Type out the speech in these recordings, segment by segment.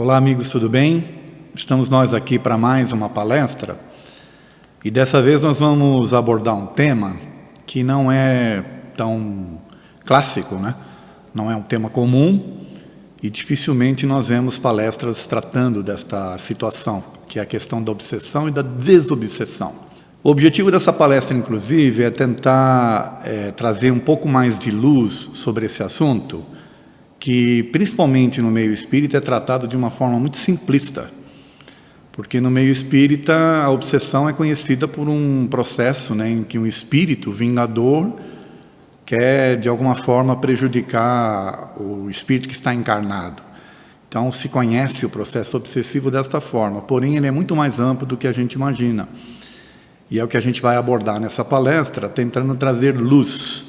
Olá, amigos, tudo bem? Estamos nós aqui para mais uma palestra e dessa vez nós vamos abordar um tema que não é tão clássico, né? Não é um tema comum e dificilmente nós vemos palestras tratando desta situação, que é a questão da obsessão e da desobsessão. O objetivo dessa palestra, inclusive, é tentar trazer um pouco mais de luz sobre esse assunto, que principalmente no meio espírita é tratado de uma forma muito simplista, porque no meio espírita a obsessão é conhecida por um processo, né, em que um espírito vingador quer de alguma forma prejudicar o espírito que está encarnado. Então se conhece o processo obsessivo desta forma, porém ele é muito mais amplo do que a gente imagina. E é o que a gente vai abordar nessa palestra, tentando trazer luz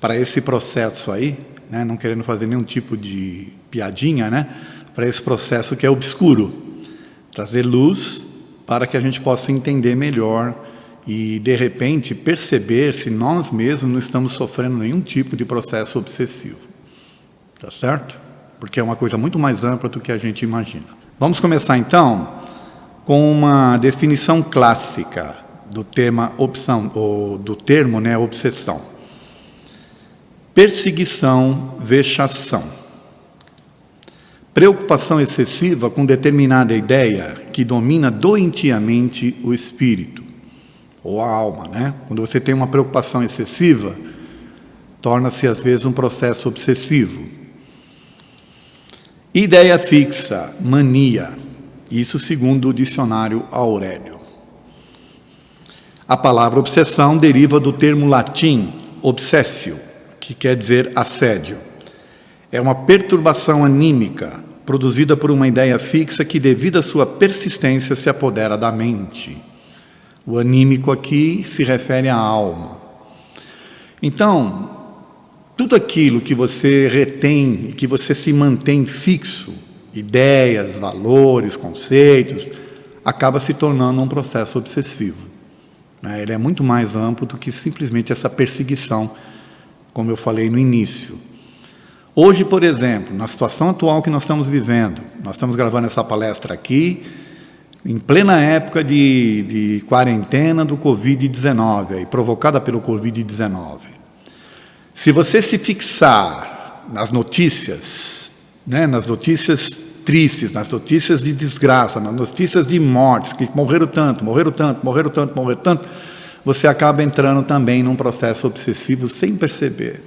para esse processo aí, né, não querendo fazer nenhum tipo de piadinha, né, para esse processo que é obscuro. Trazer luz para que a gente possa entender melhor e, de repente, perceber se nós mesmos não estamos sofrendo nenhum tipo de processo obsessivo. Tá certo? Porque é uma coisa muito mais ampla do que a gente imagina. Vamos começar, então, com uma definição clássica do termo obsessão. Perseguição, vexação. Preocupação excessiva com determinada ideia que domina doentiamente o espírito, ou a alma, né? Quando você tem uma preocupação excessiva, torna-se às vezes um processo obsessivo. Ideia fixa, mania. Isso segundo o dicionário Aurélio. A palavra obsessão deriva do termo latim obsessio, que quer dizer assédio. É uma perturbação anímica, produzida por uma ideia fixa que, devido à sua persistência, se apodera da mente. O anímico aqui se refere à alma. Então, tudo aquilo que você retém, que você se mantém fixo, ideias, valores, conceitos, acaba se tornando um processo obsessivo. Ele é muito mais amplo do que simplesmente essa perseguição, como eu falei no início. Hoje, por exemplo, na situação atual que nós estamos vivendo, nós estamos gravando essa palestra aqui, em plena época de quarentena do Covid-19, provocada pelo Covid-19. Se você se fixar nas notícias, né, nas notícias tristes, nas notícias de desgraça, nas notícias de mortes, que morreram tanto, você acaba entrando também num processo obsessivo sem perceber.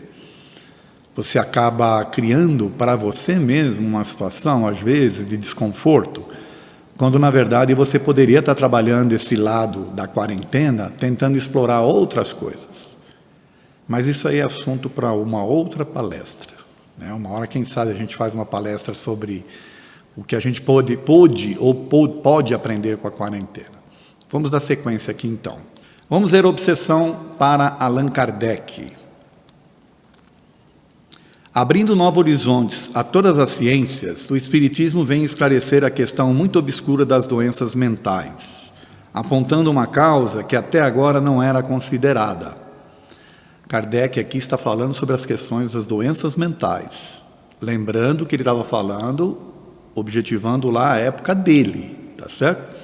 Você acaba criando para você mesmo uma situação, às vezes, de desconforto, quando, na verdade, você poderia estar trabalhando esse lado da quarentena, tentando explorar outras coisas. Mas isso aí é assunto para uma outra palestra, né? Uma hora, quem sabe, a gente faz uma palestra sobre o que a gente pode aprender com a quarentena. Vamos dar sequência aqui, então. Vamos ver a obsessão para Allan Kardec. Abrindo novos horizontes a todas as ciências, o Espiritismo vem esclarecer a questão muito obscura das doenças mentais, apontando uma causa que até agora não era considerada. Kardec aqui está falando sobre as questões das doenças mentais. Lembrando que ele estava falando, objetivando lá a época dele, tá certo?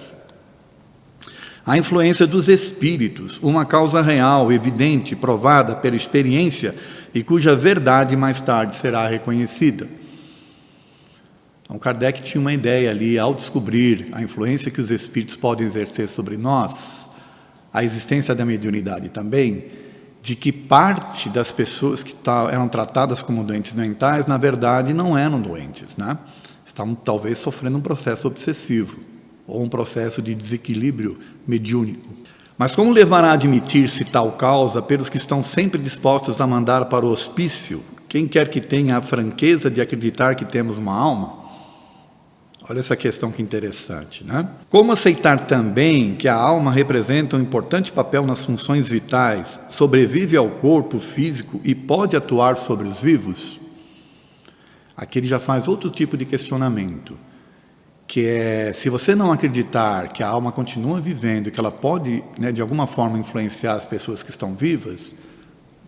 A influência dos espíritos, uma causa real, evidente, provada pela experiência e cuja verdade mais tarde será reconhecida. Então, Kardec tinha uma ideia ali, ao descobrir a influência que os espíritos podem exercer sobre nós, a existência da mediunidade também, de que parte das pessoas que eram tratadas como doentes mentais, na verdade, não eram doentes, né? Estavam talvez sofrendo um processo obsessivo, ou um processo de desequilíbrio mediúnico. Mas como levará a admitir-se tal causa pelos que estão sempre dispostos a mandar para o hospício quem quer que tenha a franqueza de acreditar que temos uma alma? Olha essa questão que interessante, né? Como aceitar também que a alma representa um importante papel nas funções vitais, sobrevive ao corpo físico e pode atuar sobre os vivos? Aqui ele já faz outro tipo de questionamento, que é, se você não acreditar que a alma continua vivendo e que ela pode, né, de alguma forma, influenciar as pessoas que estão vivas,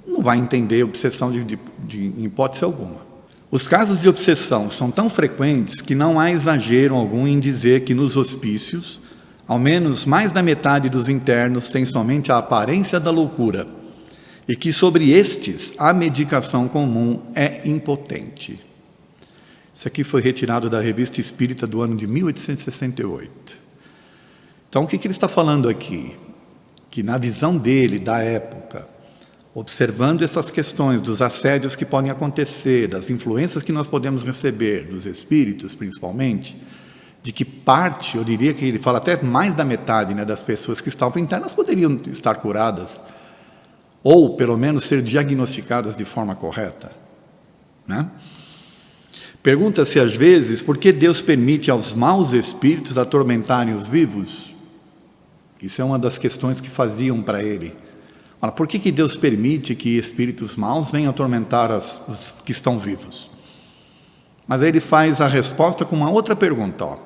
não vai entender obsessão de hipótese alguma. Os casos de obsessão são tão frequentes que não há exagero algum em dizer que nos hospícios, ao menos mais da metade dos internos tem somente a aparência da loucura e que sobre estes a medicação comum é impotente. Isso aqui foi retirado da Revista Espírita do ano de 1868. Então, o que ele está falando aqui? Que na visão dele, da época, observando essas questões dos assédios que podem acontecer, das influências que nós podemos receber, dos espíritos principalmente, de que parte, eu diria que ele fala até mais da metade, né, das pessoas que estavam internas poderiam estar curadas, ou pelo menos ser diagnosticadas de forma correta, né? Pergunta-se às vezes por que Deus permite aos maus espíritos atormentarem os vivos. Isso é uma das questões que faziam para ele. Ora, por que Deus permite que espíritos maus venham atormentar os que estão vivos? Mas aí ele faz a resposta com uma outra pergunta.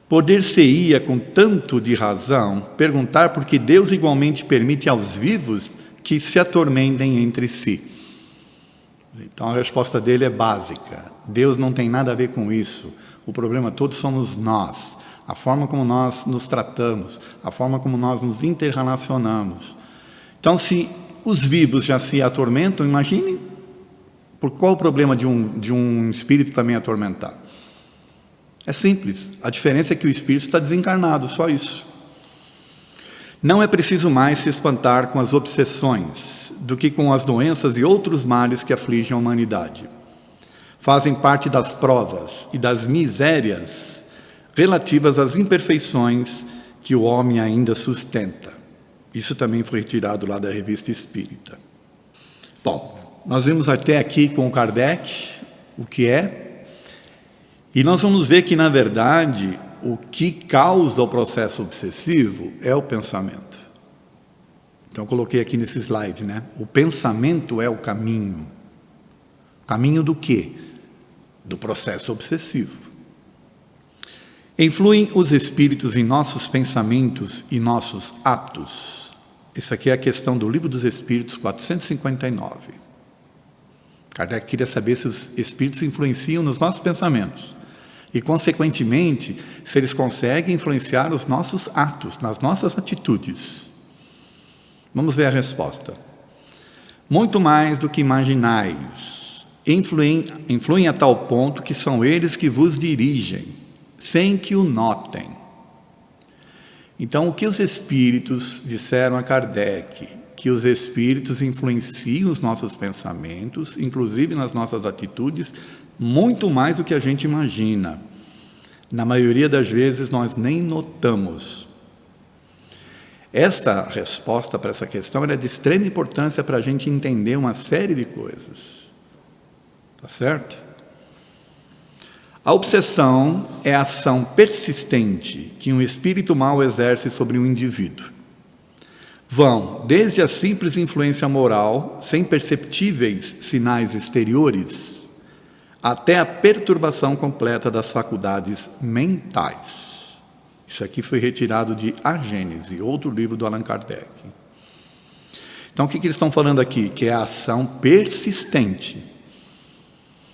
Poder-se-ia, com tanto de razão, perguntar por que Deus igualmente permite aos vivos que se atormentem entre si. Então a resposta dele é básica. Deus não tem nada a ver com isso. O problema todo somos nós. A forma como nós nos tratamos, a forma como nós nos interrelacionamos. Então, se os vivos já se atormentam, imagine por qual o problema de um espírito também atormentar. É simples. A diferença é que o espírito está desencarnado, só isso. Não é preciso mais se espantar com as obsessões do que com as doenças e outros males que afligem a humanidade. Fazem parte das provas e das misérias relativas às imperfeições que o homem ainda sustenta. Isso também foi retirado lá da Revista Espírita. Bom, nós vimos até aqui com o Kardec o que é, e nós vamos ver que, na verdade, o que causa o processo obsessivo é o pensamento. Então, eu coloquei aqui nesse slide, né? O pensamento é o caminho. Caminho do quê? Do processo obsessivo. Influem os espíritos em nossos pensamentos e nossos atos. Isso aqui é a questão do Livro dos Espíritos, 459. Kardec queria saber se os espíritos influenciam nos nossos pensamentos e, consequentemente, se eles conseguem influenciar os nossos atos, nas nossas atitudes. Vamos ver a resposta. Muito mais do que imaginais, influem a tal ponto que são eles que vos dirigem, sem que o notem. Então, o que os espíritos disseram a Kardec? Que os espíritos influenciam os nossos pensamentos, inclusive nas nossas atitudes, muito mais do que a gente imagina. Na maioria das vezes, nós nem notamos. Esta resposta para essa questão é de extrema importância para a gente entender uma série de coisas. Tá certo? A obsessão é a ação persistente que um espírito mau exerce sobre um indivíduo. Vão desde a simples influência moral, sem perceptíveis sinais exteriores, até a perturbação completa das faculdades mentais. Isso aqui foi retirado de A Gênese, outro livro do Allan Kardec. Então, o que eles estão falando aqui? Que é a ação persistente.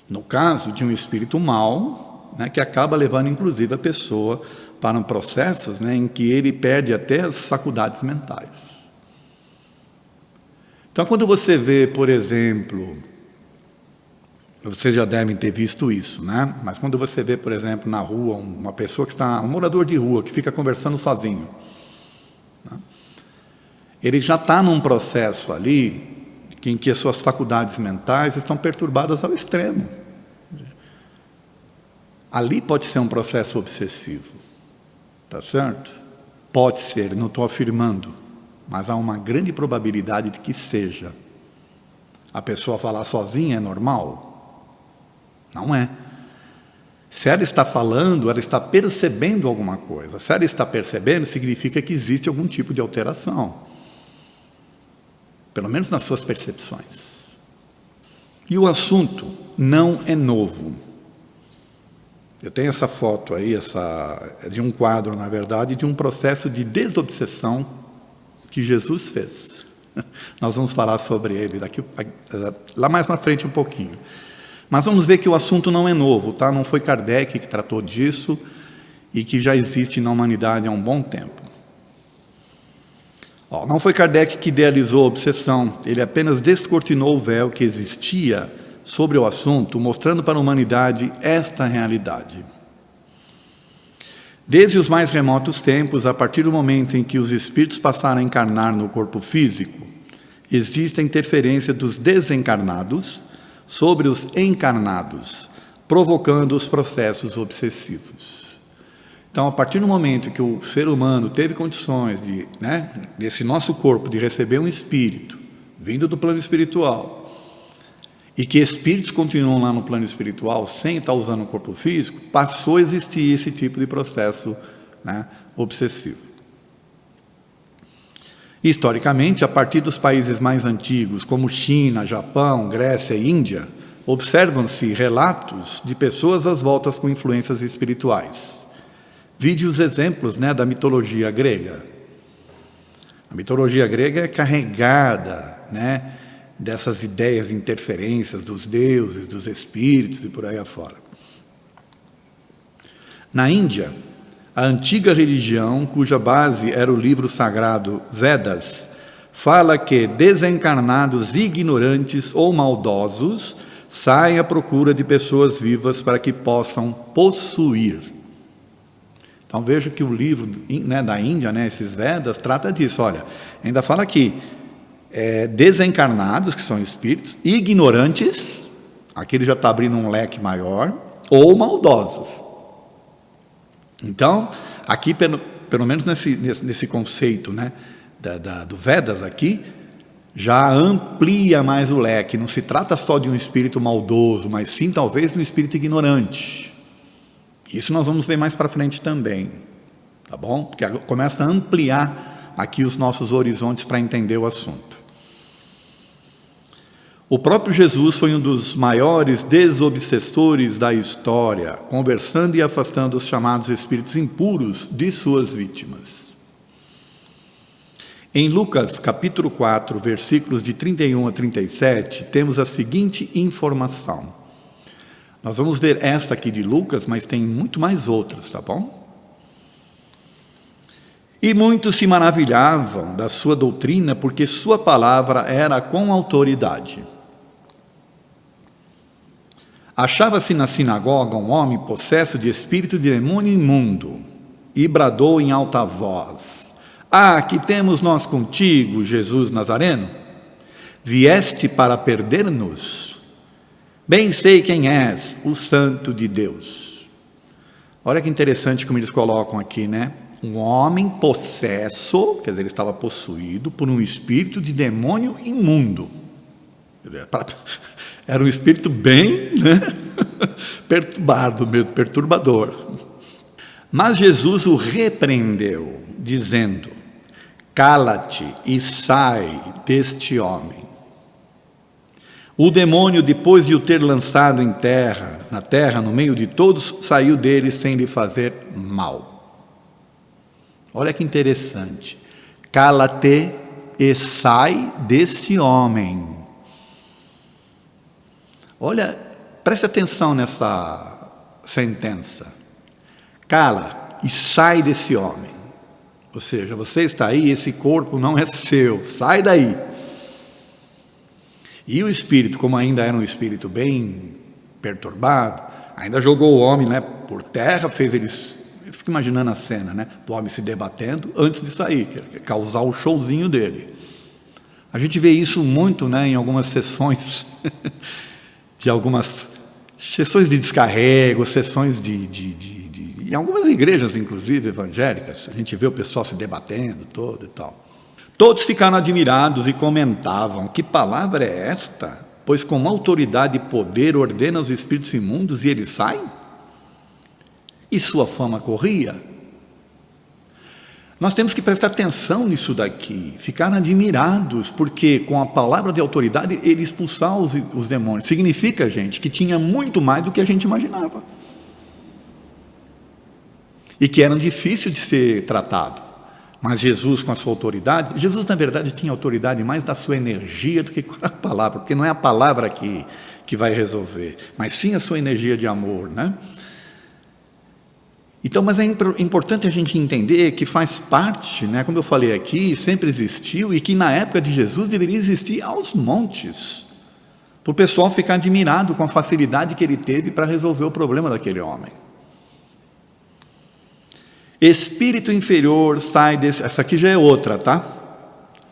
No caso de um espírito mau, né, que acaba levando, inclusive, a pessoa para processos, né, em que ele perde até as faculdades mentais. Então, quando você vê, por exemplo, vocês já devem ter visto isso, né? Mas quando você vê, por exemplo, na rua, uma pessoa que está, um morador de rua, que fica conversando sozinho, né? Ele já está num processo ali em que as suas faculdades mentais estão perturbadas ao extremo. Ali pode ser um processo obsessivo, tá certo? Pode ser, não estou afirmando, mas há uma grande probabilidade de que seja. A pessoa falar sozinha é normal? Não é. Se ela está falando, ela está percebendo alguma coisa. Se ela está percebendo, significa que existe algum tipo de alteração. Pelo menos nas suas percepções. E o assunto não é novo. Eu tenho essa foto aí, de um quadro, na verdade, de um processo de desobsessão que Jesus fez. Nós vamos falar sobre ele lá mais na frente um pouquinho. Mas vamos ver que o assunto não é novo, tá? Não foi Kardec que tratou disso e que já existe na humanidade há um bom tempo. Não foi Kardec que idealizou a obsessão, ele apenas descortinou o véu que existia sobre o assunto, mostrando para a humanidade esta realidade. Desde os mais remotos tempos, a partir do momento em que os espíritos passaram a encarnar no corpo físico, existe a interferência dos desencarnados sobre os encarnados, provocando os processos obsessivos. Então, a partir do momento que o ser humano teve condições desse nosso corpo, de receber um espírito vindo do plano espiritual, e que espíritos continuam lá no plano espiritual sem estar usando o corpo físico, passou a existir esse tipo de processo obsessivo. Historicamente, a partir dos países mais antigos, como China, Japão, Grécia e Índia, observam-se relatos de pessoas às voltas com influências espirituais. Vide os exemplos da mitologia grega. A mitologia grega é carregada dessas ideias de interferências dos deuses, dos espíritos e por aí afora. Na Índia, a antiga religião, cuja base era o livro sagrado Vedas, fala que desencarnados ignorantes ou maldosos saem à procura de pessoas vivas para que possam possuir. Então veja que o livro da Índia, esses Vedas, trata disso. Olha, ainda fala aqui, desencarnados, que são espíritos, ignorantes, aqui ele já está abrindo um leque maior, ou maldosos. Então, aqui, pelo menos nesse conceito do Vedas aqui, já amplia mais o leque, não se trata só de um espírito maldoso, mas sim talvez de um espírito ignorante. Isso nós vamos ver mais para frente também, tá bom? Porque começa a ampliar aqui os nossos horizontes para entender o assunto. O próprio Jesus foi um dos maiores desobsessores da história, conversando e afastando os chamados espíritos impuros de suas vítimas. Em Lucas, capítulo 4, versículos de 31 a 37, temos a seguinte informação. Nós vamos ver essa aqui de Lucas, mas tem muito mais outras, tá bom? E muitos se maravilhavam da sua doutrina, porque sua palavra era com autoridade. Achava-se na sinagoga um homem possesso de espírito de demônio imundo, e bradou em alta voz: que temos nós contigo, Jesus Nazareno? Vieste para perder-nos? Bem sei quem és, o Santo de Deus. Olha que interessante como eles colocam aqui, Um homem possesso, quer dizer, ele estava possuído por um espírito de demônio imundo. Era um espírito bem perturbado mesmo, perturbador. Mas Jesus o repreendeu, dizendo: cala-te e sai deste homem. O demônio, depois de o ter lançado na terra, no meio de todos, saiu dele sem lhe fazer mal. Olha que interessante. Cala-te e sai deste homem. Olha, preste atenção nessa sentença. Cala e sai desse homem. Ou seja, você está aí, esse corpo não é seu, sai daí. E o espírito, como ainda era um espírito bem perturbado, ainda jogou o homem por terra, fez eles... Eu fico imaginando a cena, do homem se debatendo antes de sair, causar o showzinho dele. A gente vê isso muito, em algumas sessões, de algumas sessões de descarrego, sessões em algumas igrejas, inclusive, evangélicas, a gente vê o pessoal se debatendo todo e tal. Todos ficaram admirados e comentavam: que palavra é esta? Pois com autoridade e poder ordena os espíritos imundos e eles saem? E sua fama corria? Nós temos que prestar atenção nisso daqui, ficar admirados, porque com a palavra de autoridade ele expulsava os demônios. Significa, gente, que tinha muito mais do que a gente imaginava. E que era difícil de ser tratado. Mas Jesus, com a sua autoridade, Jesus na verdade tinha autoridade mais da sua energia do que com a palavra, porque não é a palavra que que vai resolver, mas sim a sua energia de amor, né? Então, mas é importante a gente entender que faz parte, né, como eu falei aqui, sempre existiu, e que na época de Jesus deveria existir aos montes, para o pessoal ficar admirado com a facilidade que ele teve para resolver o problema daquele homem. Espírito inferior sai desse... Essa aqui já é outra, tá?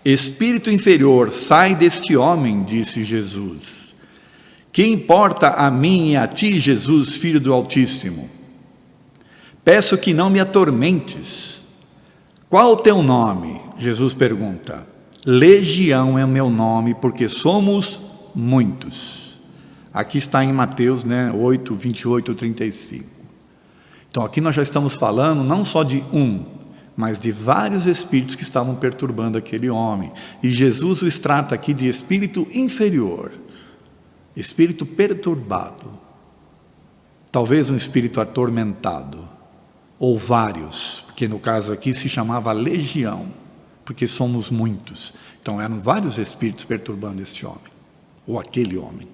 Espírito inferior, sai deste homem, disse Jesus. Que importa a mim e a ti, Jesus, Filho do Altíssimo? Peço que não me atormentes. Qual o teu nome? Jesus pergunta. Legião é o meu nome, porque somos muitos. Aqui está em Mateus, 8, 28, 35. Então aqui nós já estamos falando não só de um, mas de vários espíritos que estavam perturbando aquele homem. E Jesus os trata aqui de espírito inferior, espírito perturbado, talvez um espírito atormentado, ou vários, porque no caso aqui se chamava legião, porque somos muitos. Então eram vários espíritos perturbando este homem, ou aquele homem.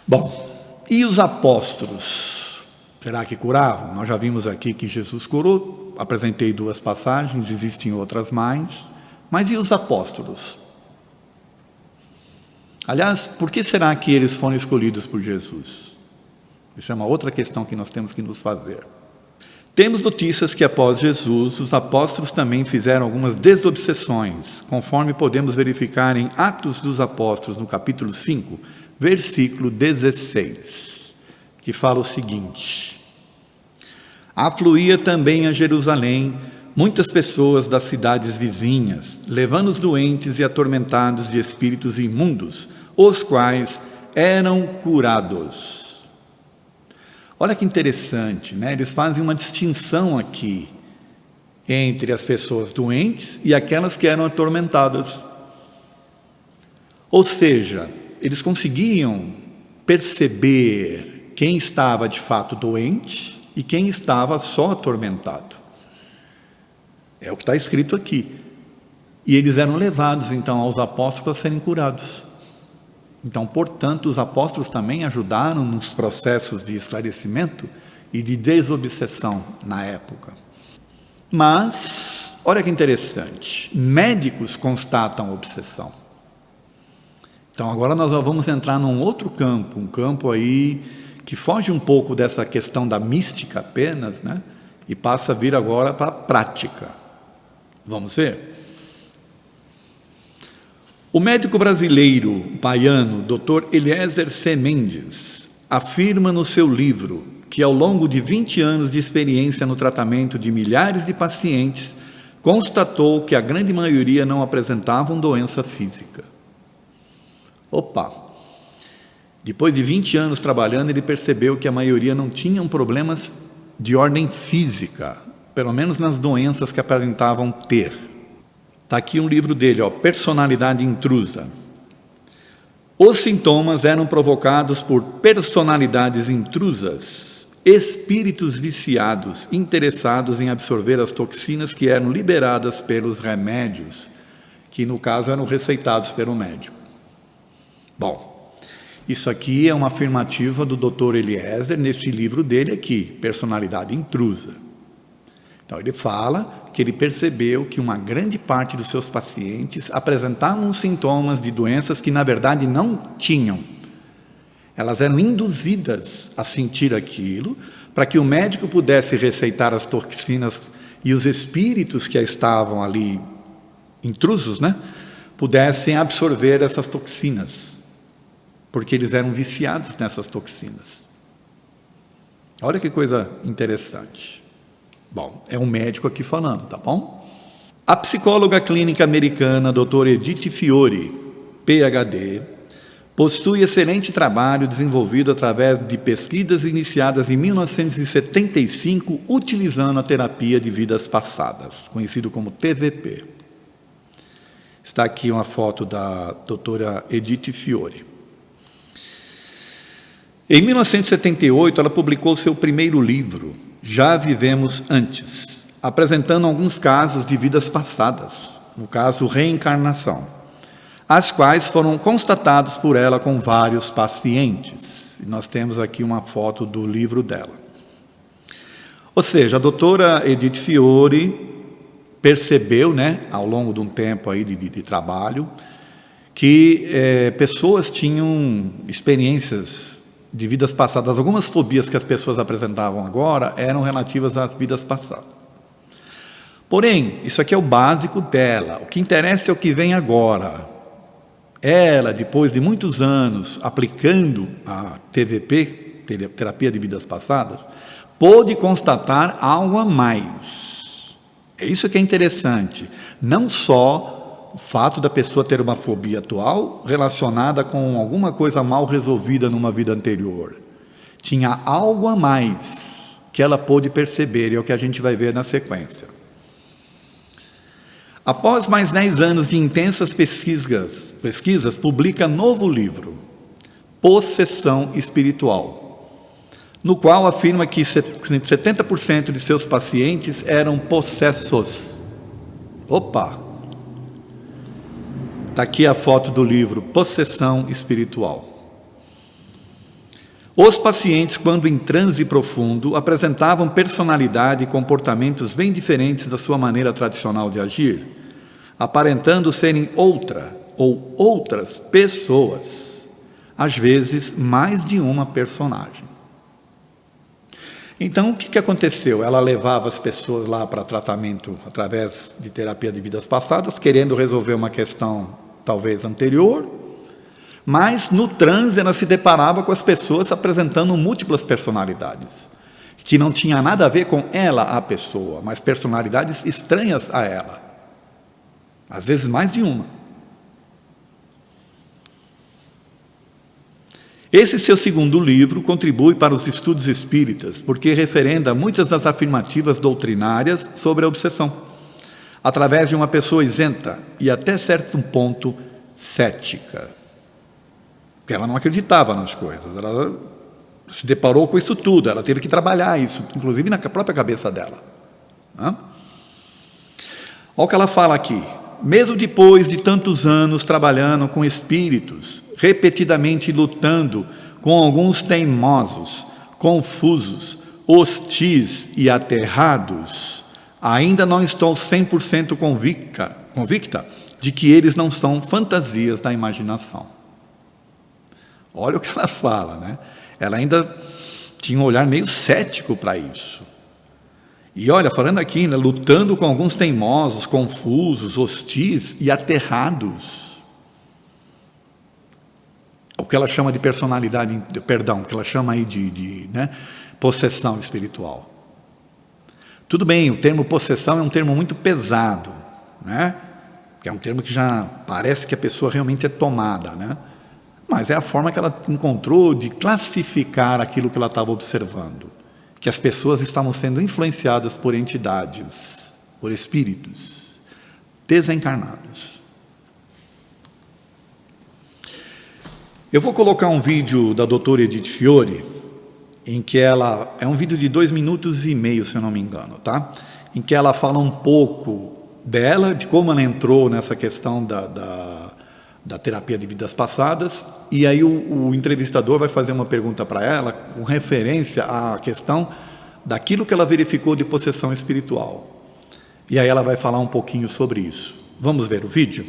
Bom, e os apóstolos? Será que curavam? Nós já vimos aqui que Jesus curou, apresentei 2 passagens, existem outras mais, mas e os apóstolos? Aliás, por que será que eles foram escolhidos por Jesus? Isso é uma outra questão que nós temos que nos fazer. Temos notícias que após Jesus, os apóstolos também fizeram algumas desobsessões, conforme podemos verificar em Atos dos Apóstolos, no capítulo 5, versículo 16, que fala o seguinte: afluía também a Jerusalém muitas pessoas das cidades vizinhas, levando os doentes e atormentados de espíritos imundos, os quais eram curados. Olha que interessante, né? Eles fazem uma distinção aqui entre as pessoas doentes e aquelas que eram atormentadas. Ou seja, eles conseguiam perceber quem estava de fato doente e quem estava só atormentado. É o que está escrito aqui. E eles eram levados então aos apóstolos a serem curados. Então, portanto, os apóstolos também ajudaram nos processos de esclarecimento e de desobsessão na época. Mas, olha que interessante, médicos constatam obsessão. Então, agora nós vamos entrar num outro campo, um campo aí que foge um pouco dessa questão da mística apenas, né? E passa a vir agora para a prática. Vamos ver? O médico brasileiro baiano, Dr. Eliezer C. Mendes, afirma no seu livro que ao longo de 20 anos de experiência no tratamento de milhares de pacientes, constatou que a grande maioria não apresentavam doença física. Opa! Depois de 20 anos trabalhando, ele percebeu que a maioria não tinham problemas de ordem física, pelo menos nas doenças que aparentavam ter. Está aqui um livro dele, Personalidade Intrusa. Os sintomas eram provocados por personalidades intrusas, espíritos viciados, interessados em absorver as toxinas que eram liberadas pelos remédios, que no caso eram receitados pelo médico. Bom, isso aqui é uma afirmativa do Dr. Eliezer nesse livro dele aqui, Personalidade Intrusa. Então ele fala que ele percebeu que uma grande parte dos seus pacientes apresentavam sintomas de doenças que na verdade não tinham. Elas eram induzidas a sentir aquilo para que o médico pudesse receitar as toxinas e os espíritos que estavam ali intrusos, pudessem absorver essas toxinas, porque eles eram viciados nessas toxinas. Olha que coisa interessante. Bom, é um médico aqui falando, tá bom? A psicóloga clínica americana, doutora Edith Fiore, PhD, possui excelente trabalho desenvolvido através de pesquisas iniciadas em 1975, utilizando a terapia de vidas passadas, conhecido como TVP. Está aqui uma foto da doutora Edith Fiore. Em 1978, ela publicou seu primeiro livro, Já Vivemos Antes, apresentando alguns casos de vidas passadas, no caso, reencarnação. as quais foram constatados por ela com vários pacientes. E nós temos aqui uma foto do livro dela. Ou seja, a doutora Edith Fiore percebeu, né, ao longo de um tempo aí de trabalho, que pessoas tinham experiências de vidas passadas. Algumas fobias que as pessoas apresentavam agora eram relativas às vidas passadas. Porém, isso aqui é o básico dela. O que interessa é o que vem agora. Ela, depois de muitos anos aplicando a TVP, terapia de vidas passadas, pôde constatar algo a mais. É isso que é interessante. Não só o fato da pessoa ter uma fobia atual relacionada com alguma coisa mal resolvida numa vida anterior. Tinha algo a mais que ela pôde perceber, e é o que a gente vai ver na sequência. Após mais 10 anos de intensas pesquisas, publica novo livro, Possessão Espiritual, no qual afirma que 70% de seus pacientes eram possessos. Opa! Está aqui a foto do livro, Possessão Espiritual. Os pacientes, quando em transe profundo, apresentavam personalidade e comportamentos bem diferentes da sua maneira tradicional de agir, aparentando serem outra ou outras pessoas, às vezes mais de uma personagem. Então, o que aconteceu? Ela levava as pessoas lá para tratamento através de terapia de vidas passadas, querendo resolver uma questão talvez anterior, mas no transe ela se deparava com as pessoas apresentando múltiplas personalidades, que não tinha nada a ver com ela, a pessoa, mas personalidades estranhas a ela. Às vezes mais de uma. Esse seu segundo livro contribui para os estudos espíritas, porque referenda muitas das afirmativas doutrinárias sobre a obsessão, através de uma pessoa isenta e até certo ponto cética. Porque ela não acreditava nas coisas, ela se deparou com isso tudo, ela teve que trabalhar isso, inclusive na própria cabeça dela. Olha o que ela fala aqui. Mesmo depois de tantos anos trabalhando com espíritos, repetidamente lutando com alguns teimosos, confusos, hostis e aterrados, ainda não estou 100% convicta de que eles não são fantasias da imaginação. Olha o que ela fala, né? Ela ainda tinha um olhar meio cético para isso. E olha, falando aqui, né, lutando com alguns teimosos, confusos, hostis e aterrados. O que ela chama de personalidade, perdão, o que ela chama aí de possessão espiritual. Tudo bem, o termo possessão é um termo muito pesado, né? Que é um termo que já parece que a pessoa realmente é tomada, né? Mas é a forma que ela encontrou de classificar aquilo que ela estava observando. Que as pessoas estavam sendo influenciadas por entidades, por espíritos desencarnados. Eu vou colocar um vídeo da doutora Edith Fiore, em que ela, é um vídeo de 2 minutos e meio, se eu não me engano, tá? Em que ela fala um pouco dela, de como ela entrou nessa questão da terapia de vidas passadas, e aí o entrevistador vai fazer uma pergunta para ela com referência à questão daquilo que ela verificou de possessão espiritual. E aí ela vai falar um pouquinho sobre isso. Vamos ver o vídeo?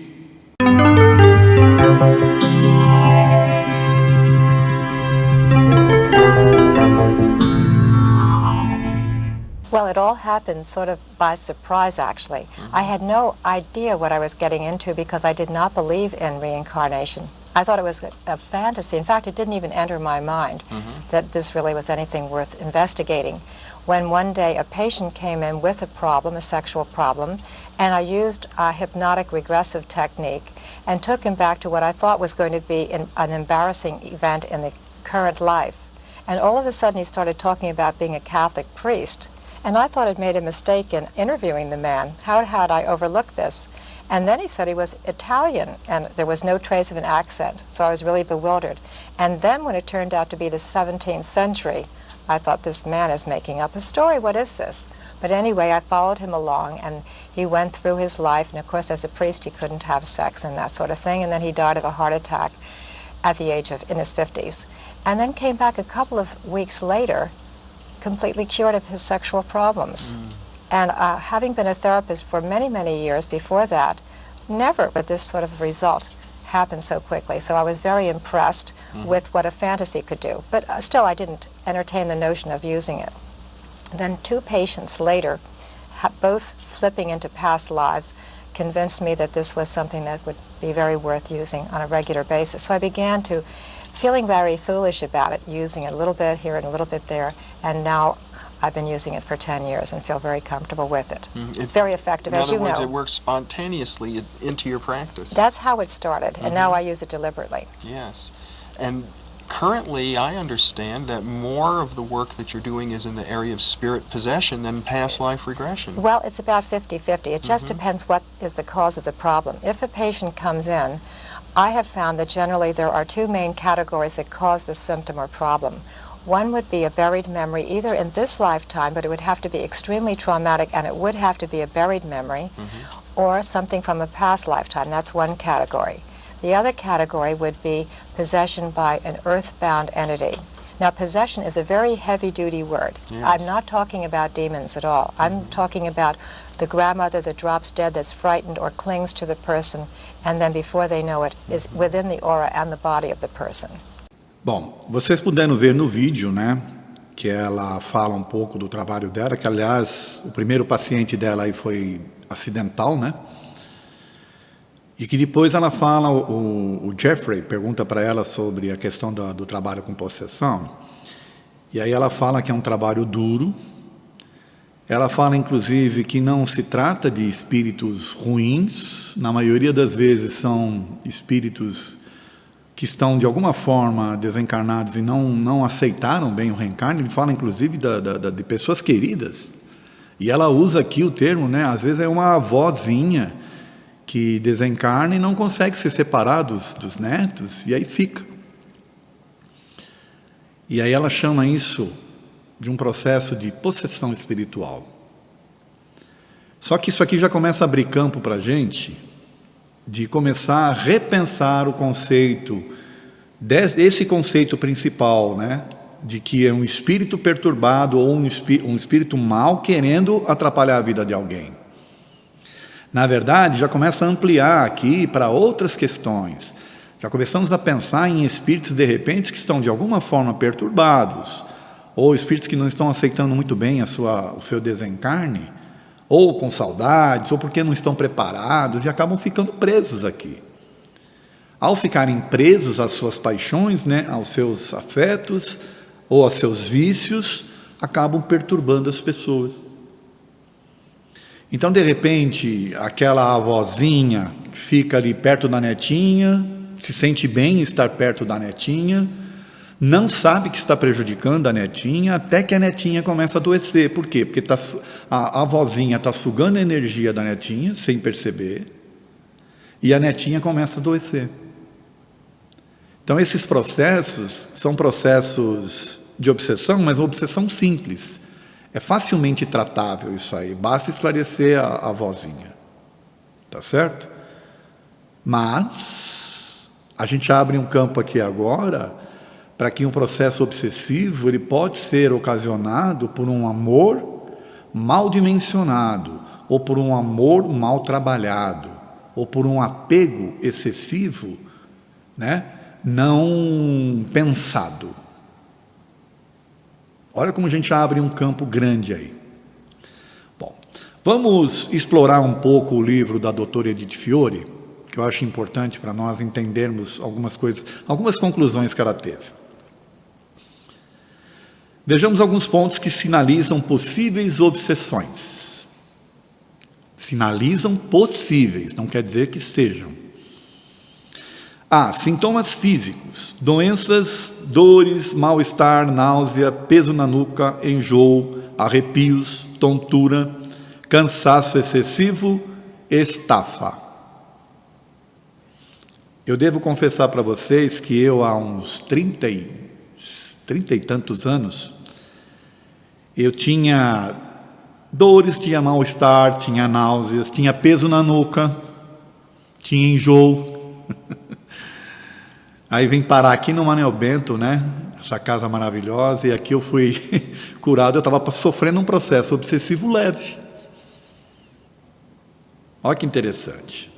Well, it all happened sort of by surprise, actually. I had no idea what I was getting into because I did not believe in reincarnation. I thought it was a fantasy. In fact, it didn't even enter my mind that this really was anything worth investigating. When one day a patient came in with a problem, a sexual problem, and I used a hypnotic regressive technique and took him back to what I thought was going to be an embarrassing event in the current life. And all of a sudden he started talking about being a Catholic priest. And I thought I'd made a mistake in interviewing the man. How had I overlooked this? And then he said he was Italian, and there was no trace of an accent, so I was really bewildered. And then when it turned out to be the 17th century, I thought, this man is making up a story. What is this? But anyway, I followed him along, and he went through his life. And of course, as a priest, he couldn't have sex and that sort of thing. And then he died of a heart attack at the age of, in his 50s. And then came back a couple of weeks later, completely cured of his sexual problems. And having been a therapist for many, many years before that, never would this sort of result happen so quickly. So I was very impressed with what a fantasy could do. But still, I didn't entertain the notion of using it. Then 2 patients later, both flipping into past lives, convinced me that this was something that would be very worth using on a regular basis. So I began to, feeling very foolish about it, using it a little bit here and a little bit there, and now I've been using it for 10 years and feel very comfortable with it. It's very effective, as you know. In other words, it works spontaneously into your practice. That's how it started, and now I use it deliberately. Yes. And currently, I understand that more of the work that you're doing is in the area of spirit possession than past life regression. Well, it's about 50-50. It just depends what is the cause of the problem. If a patient comes in, I have found that generally there are 2 main categories that cause the symptom or problem. One would be a buried memory, either in this lifetime, but it would have to be extremely traumatic, and it would have to be a buried memory, or something from a past lifetime. That's one category. The other category would be possession by an earthbound entity. Now, possession is a very heavy-duty word. Yes. I'm not talking about demons at all. I'm talking about the grandmother that drops dead, that's frightened or clings to the person, and then before they know it, is within the aura and the body of the person. Bom, vocês puderam ver no vídeo, né, que ela fala um pouco do trabalho dela, que aliás, o primeiro paciente dela aí foi acidental, né? E que depois ela fala, o Jeffrey pergunta para ela sobre a questão do trabalho com possessão, e aí ela fala que é um trabalho duro. Ela fala, inclusive, que não se trata de espíritos ruins, na maioria das vezes são espíritos que estão de alguma forma desencarnados e não aceitaram bem o reencarne. Ele fala, inclusive, de pessoas queridas. E ela usa aqui o termo, né? Às vezes é uma avózinha que desencarna e não consegue se separar dos netos, e aí fica. E aí ela chama isso de um processo de possessão espiritual. Só que isso aqui já começa a abrir campo para a gente, de começar a repensar o conceito, esse conceito principal, né? De que é um espírito perturbado ou um espírito mau querendo atrapalhar a vida de alguém. Na verdade, já começa a ampliar aqui para outras questões. Já começamos a pensar em espíritos, de repente, que estão de alguma forma perturbados, ou espíritos que não estão aceitando muito bem o seu desencarne, ou com saudades, ou porque não estão preparados e acabam ficando presos aqui. Ao ficarem presos às suas paixões, né, aos seus afetos ou aos seus vícios, acabam perturbando as pessoas. Então, de repente, aquela avózinha fica ali perto da netinha, se sente bem em estar perto da netinha, não sabe que está prejudicando a netinha, até que a netinha começa a adoecer. Por quê? Porque a avózinha está sugando a energia da netinha, sem perceber, e a netinha começa a adoecer. Então, esses processos são processos de obsessão, mas uma obsessão simples. É facilmente tratável isso aí, basta esclarecer a avózinha. Tá certo? Mas a gente abre um campo aqui agora para que um processo obsessivo ele pode ser ocasionado por um amor mal dimensionado, ou por um amor mal trabalhado, ou por um apego excessivo, né, não pensado. Olha como a gente abre um campo grande aí. Bom, vamos explorar um pouco o livro da doutora Edith Fiore, que eu acho importante para nós entendermos algumas coisas, algumas conclusões que ela teve. Vejamos alguns pontos que sinalizam possíveis obsessões. Sinalizam possíveis, não quer dizer que sejam. Sintomas físicos, doenças, dores, mal-estar, náusea, peso na nuca, enjoo, arrepios, tontura, cansaço excessivo, estafa. Eu devo confessar para vocês que eu, há uns 30 e tantos anos, Eu tinha dores, tinha mal-estar, tinha náuseas, tinha peso na nuca, tinha enjoo. Aí vim parar aqui no Manuel Bento, né? Essa casa maravilhosa, e aqui eu fui curado. Eu estava sofrendo um processo obsessivo leve. Olha que interessante.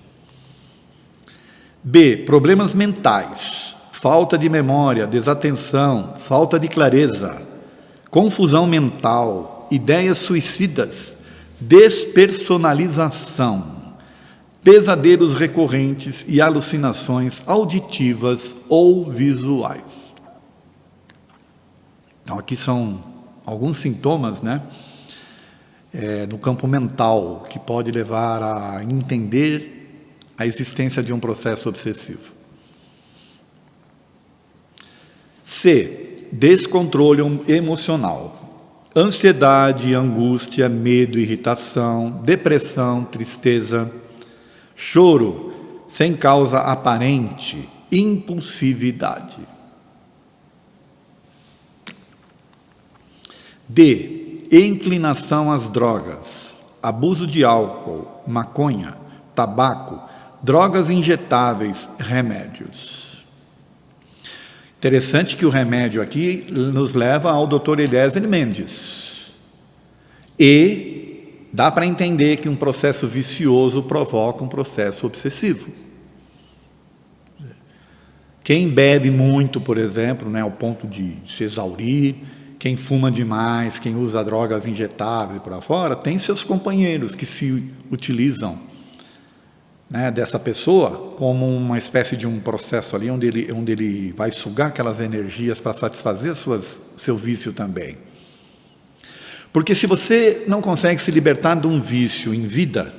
B, problemas mentais, falta de memória, desatenção, falta de clareza, confusão mental, ideias suicidas, despersonalização, pesadelos recorrentes e alucinações auditivas ou visuais. Então aqui são alguns sintomas, né, no campo mental, que pode levar a entender a existência de um processo obsessivo. C, descontrole emocional, ansiedade, angústia, medo, irritação, depressão, tristeza, choro sem causa aparente, impulsividade. D, inclinação às drogas, abuso de álcool, maconha, tabaco, drogas injetáveis, remédios. Interessante que o remédio aqui nos leva ao Dr. Eliezer Mendes. E dá para entender que um processo vicioso provoca um processo obsessivo. Quem bebe muito, por exemplo, né, ao ponto de se exaurir, quem fuma demais, quem usa drogas injetáveis e por aí fora, tem seus companheiros que se utilizam, né, dessa pessoa como uma espécie de um processo ali onde ele vai sugar aquelas energias para satisfazer seu vício também. Porque se você não consegue se libertar de um vício em vida,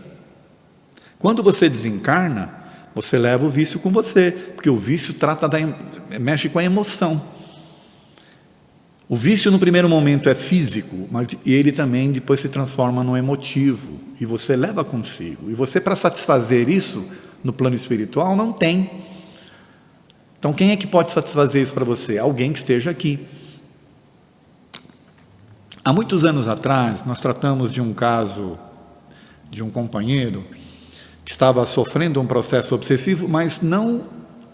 quando você desencarna, você leva o vício com você, porque o vício mexe com a emoção. O vício no primeiro momento é físico, mas ele também depois se transforma no emotivo, e você leva consigo. E você, para satisfazer isso no plano espiritual, não tem. Então quem é que pode satisfazer isso para você? Alguém que esteja aqui. Há muitos anos atrás, nós tratamos de um caso de um companheiro que estava sofrendo um processo obsessivo, mas não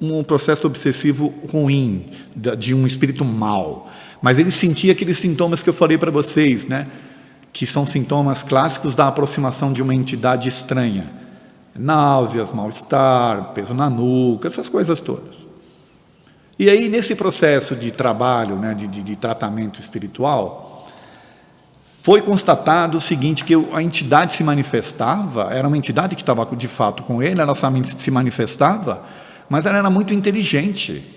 um processo obsessivo ruim, de um espírito mau. Mas ele sentia aqueles sintomas que eu falei para vocês, né? Que são sintomas clássicos da aproximação de uma entidade estranha. Náuseas, mal-estar, peso na nuca, essas coisas todas. E aí, nesse processo de trabalho, né, de tratamento espiritual, foi constatado o seguinte, que a entidade se manifestava, era uma entidade que estava de fato com ele, ela se manifestava, mas ela era muito inteligente.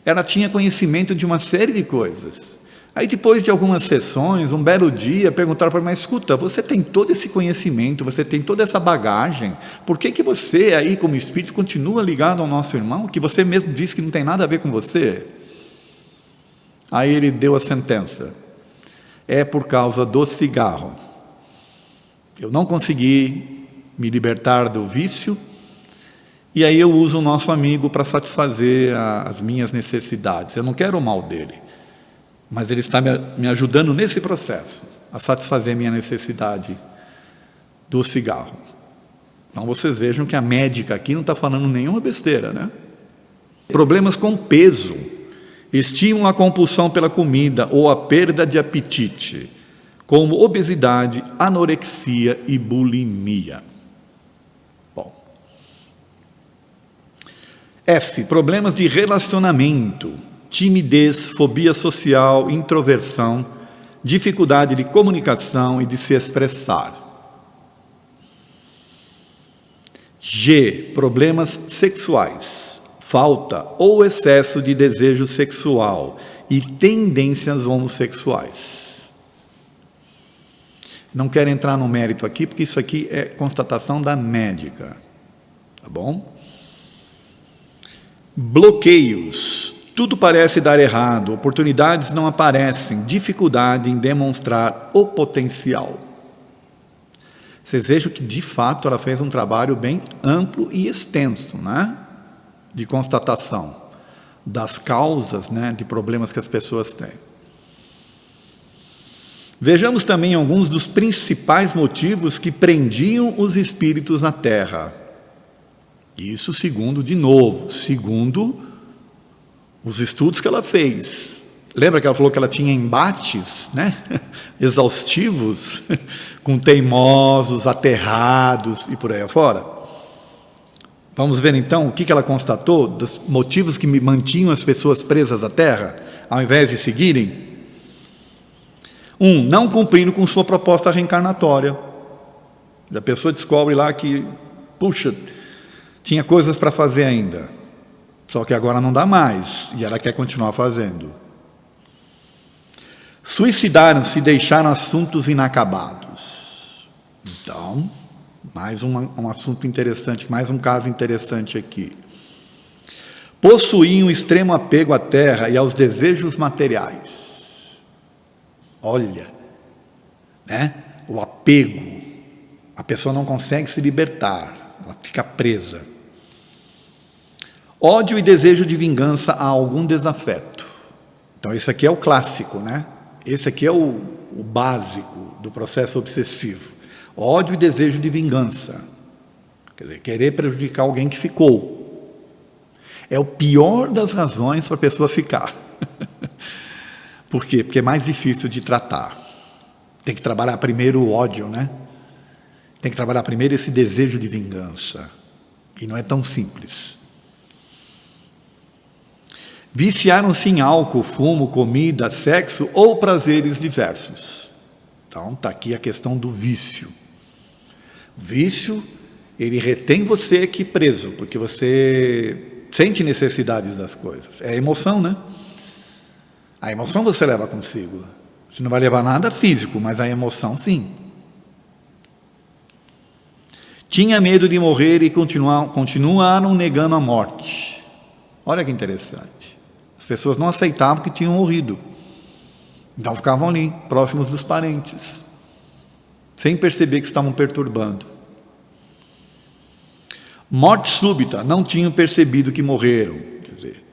Ela tinha conhecimento de uma série de coisas. Aí depois de algumas sessões, um belo dia, perguntaram para mim, mas escuta, você tem todo esse conhecimento, você tem toda essa bagagem, por que você aí como espírito continua ligado ao nosso irmão, que você mesmo disse que não tem nada a ver com você? Aí ele deu a sentença, é por causa do cigarro. Eu não consegui me libertar do vício, e aí eu uso o nosso amigo para satisfazer as minhas necessidades. Eu não quero o mal dele, mas ele está me ajudando nesse processo, a satisfazer a minha necessidade do cigarro. Então vocês vejam que a médica aqui não está falando nenhuma besteira, né? Problemas com peso, estímulo à compulsão pela comida ou a perda de apetite, como obesidade, anorexia e bulimia. F, problemas de relacionamento, timidez, fobia social, introversão, dificuldade de comunicação e de se expressar. G, problemas sexuais, falta ou excesso de desejo sexual e tendências homossexuais. Não quero entrar no mérito aqui, porque isso aqui é constatação da médica, tá bom? Bloqueios, tudo parece dar errado, oportunidades não aparecem, dificuldade em demonstrar o potencial. Vocês vejam que, de fato, ela fez um trabalho bem amplo e extenso, né? De constatação das causas, né, de problemas que as pessoas têm. Vejamos também alguns dos principais motivos que prendiam os espíritos na Terra. Isso segundo os estudos que ela fez. Lembra que ela falou que ela tinha embates, né, exaustivos, com teimosos, aterrados e por aí afora? Vamos ver então o que ela constatou dos motivos que mantinham as pessoas presas à Terra, ao invés de seguirem. Não cumprindo com sua proposta reencarnatória. A pessoa descobre lá que, puxa, tinha coisas para fazer ainda, só que agora não dá mais, e ela quer continuar fazendo. Suicidaram-se e deixaram assuntos inacabados. Então, mais um assunto interessante, mais um caso interessante aqui. Possuíam extremo apego à terra e aos desejos materiais. Olha, né? O apego, a pessoa não consegue se libertar, ela fica presa. Ódio e desejo de vingança a algum desafeto. Então esse aqui é o clássico, né? Esse aqui é o básico do processo obsessivo. Ódio e desejo de vingança. Quer dizer, querer prejudicar alguém que ficou. É o pior das razões para a pessoa ficar. Por quê? Porque é mais difícil de tratar. Tem que trabalhar primeiro o ódio, né? Tem que trabalhar primeiro esse desejo de vingança. E não é tão simples. Viciaram-se em álcool, fumo, comida, sexo ou prazeres diversos. Então, está aqui a questão do vício. O vício, ele retém você aqui preso, porque você sente necessidades das coisas. É a emoção, né? A emoção você leva consigo. Você não vai levar nada físico, mas a emoção sim. Tinha medo de morrer e continuaram negando a morte. Olha que interessante. As pessoas não aceitavam que tinham morrido. Então ficavam ali, próximos dos parentes, sem perceber que estavam perturbando. Morte súbita, não tinham percebido que morreram. Quer dizer,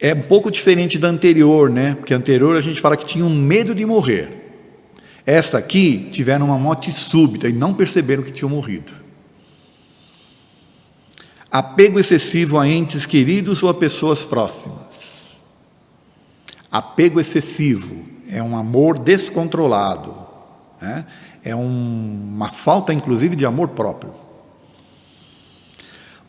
é um pouco diferente da anterior, né? Porque a anterior a gente fala que tinham medo de morrer. Essa aqui tiveram uma morte súbita e não perceberam que tinham morrido. Apego excessivo a entes queridos ou a pessoas próximas. Apego excessivo é um amor descontrolado, né? É uma falta, inclusive, de amor próprio.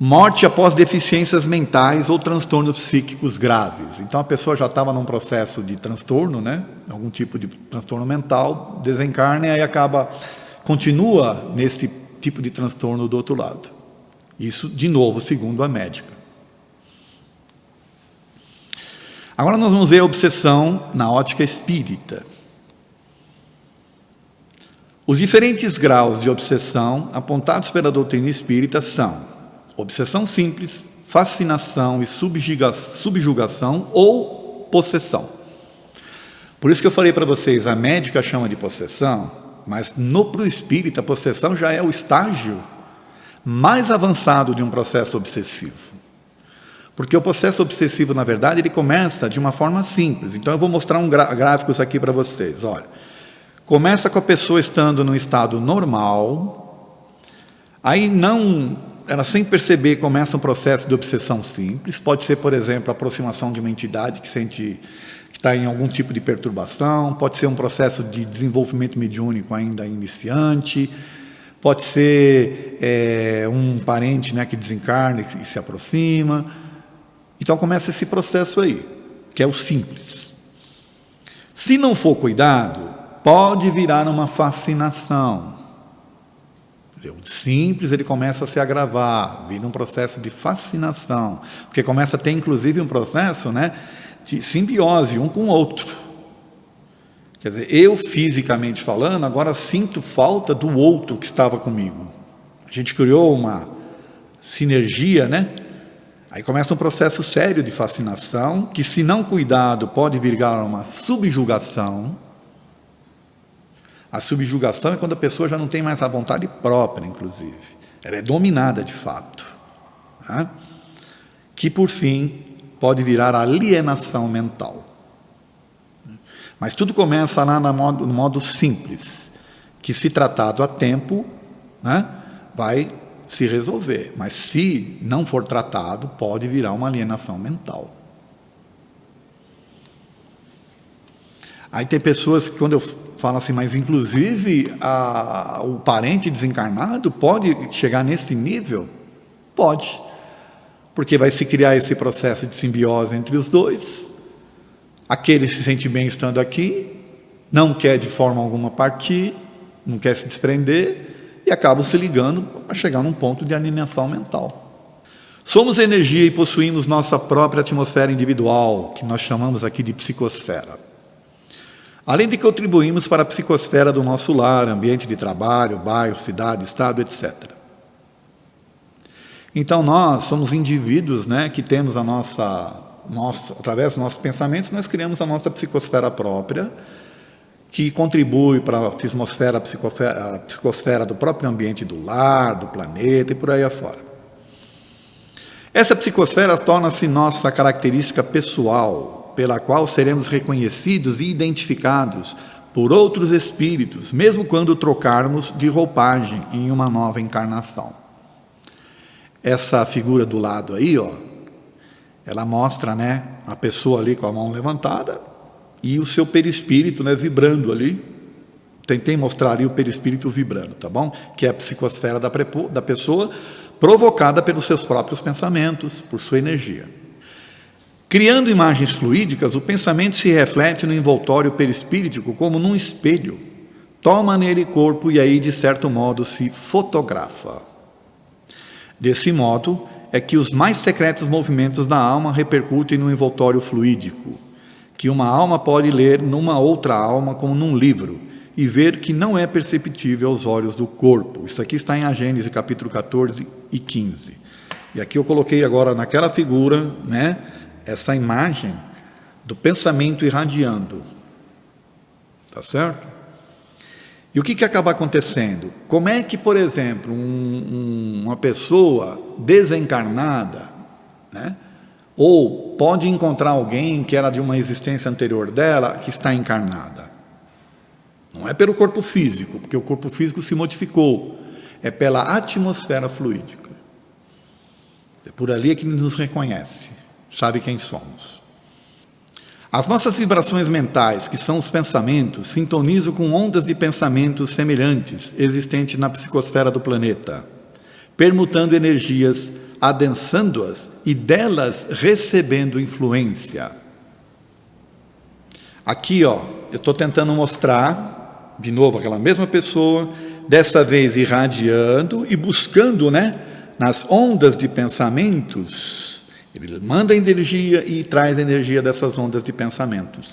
Morte após deficiências mentais ou transtornos psíquicos graves. Então a pessoa já estava num processo de transtorno, né? Algum tipo de transtorno mental, desencarna e aí continua nesse tipo de transtorno do outro lado. Isso, de novo, segundo a médica. Agora nós vamos ver a obsessão na ótica espírita. Os diferentes graus de obsessão apontados pela doutrina espírita são obsessão simples, fascinação e subjugação ou possessão. Por isso que eu falei para vocês, a médica chama de possessão, mas para o espírita a possessão já é o estágio mais avançado de um processo obsessivo. Porque o processo obsessivo, na verdade, ele começa de uma forma simples. Então eu vou mostrar gráficos aqui para vocês. Olha, começa com a pessoa estando num estado normal, aí ela sem perceber começa um processo de obsessão simples. Pode ser, por exemplo, a aproximação de uma entidade que está em algum tipo de perturbação, pode ser um processo de desenvolvimento mediúnico ainda iniciante, pode ser um parente, né, que desencarna e se aproxima. Então começa esse processo aí, que é o simples. Se não for cuidado, pode virar uma fascinação. O simples, ele começa a se agravar, vira um processo de fascinação, porque começa a ter inclusive um processo, né, de simbiose um com o outro. Quer dizer, eu fisicamente falando, agora sinto falta do outro que estava comigo. A gente criou uma sinergia, né? Aí começa um processo sério de fascinação, que se não cuidado pode virar uma subjugação. A subjugação é quando a pessoa já não tem mais a vontade própria, inclusive. Ela é dominada de fato. Né? Que, por fim, pode virar alienação mental. Mas tudo começa lá no modo simples, que se tratado a tempo, né, vai se resolver. Mas se não for tratado, pode virar uma alienação mental. Aí tem pessoas que, quando eu falo assim, mas inclusive o parente desencarnado pode chegar nesse nível? Pode, porque vai se criar esse processo de simbiose entre os dois. Aquele se sente bem estando aqui, não quer de forma alguma partir, não quer se desprender, e acaba se ligando para chegar num ponto de alienação mental. Somos energia e possuímos nossa própria atmosfera individual, que nós chamamos aqui de psicosfera. Além de contribuímos para a psicosfera do nosso lar, ambiente de trabalho, bairro, cidade, estado, etc. Então nós somos indivíduos, né, que temos através dos nossos pensamentos, nós criamos a nossa psicosfera própria, que contribui para a psicosfera do próprio ambiente do lar, do planeta e por aí afora. Essa psicosfera torna-se nossa característica pessoal, pela qual seremos reconhecidos e identificados por outros espíritos, mesmo quando trocarmos de roupagem em uma nova encarnação. Essa figura do lado aí, ó, ela mostra, né, a pessoa ali com a mão levantada e o seu perispírito, né, vibrando ali. Tentei mostrar ali o perispírito vibrando, tá bom? Que é a psicosfera da pessoa, provocada pelos seus próprios pensamentos, por sua energia. Criando imagens fluídicas, o pensamento se reflete no envoltório perispíritico como num espelho, toma nele corpo e aí, de certo modo, se fotografa. Desse modo, é que os mais secretos movimentos da alma repercutem no envoltório fluídico, que uma alma pode ler numa outra alma como num livro, e ver que não é perceptível aos olhos do corpo. Isso aqui está em A Gênese, capítulo 14 e 15. E aqui eu coloquei agora naquela figura, né, essa imagem do pensamento irradiando. Tá certo? E o que acaba acontecendo? Como é que, por exemplo, uma pessoa desencarnada, né, ou pode encontrar alguém que era de uma existência anterior dela, que está encarnada? Não é pelo corpo físico, porque o corpo físico se modificou. É pela atmosfera fluídica. É por ali que ele nos reconhece, sabe quem somos. As nossas vibrações mentais, que são os pensamentos, sintonizam com ondas de pensamentos semelhantes existentes na psicosfera do planeta, permutando energias, adensando-as e delas recebendo influência. Aqui, ó, eu estou tentando mostrar, de novo, aquela mesma pessoa, dessa vez irradiando e buscando, né, nas ondas de pensamentos. Ele manda energia e traz energia dessas ondas de pensamentos.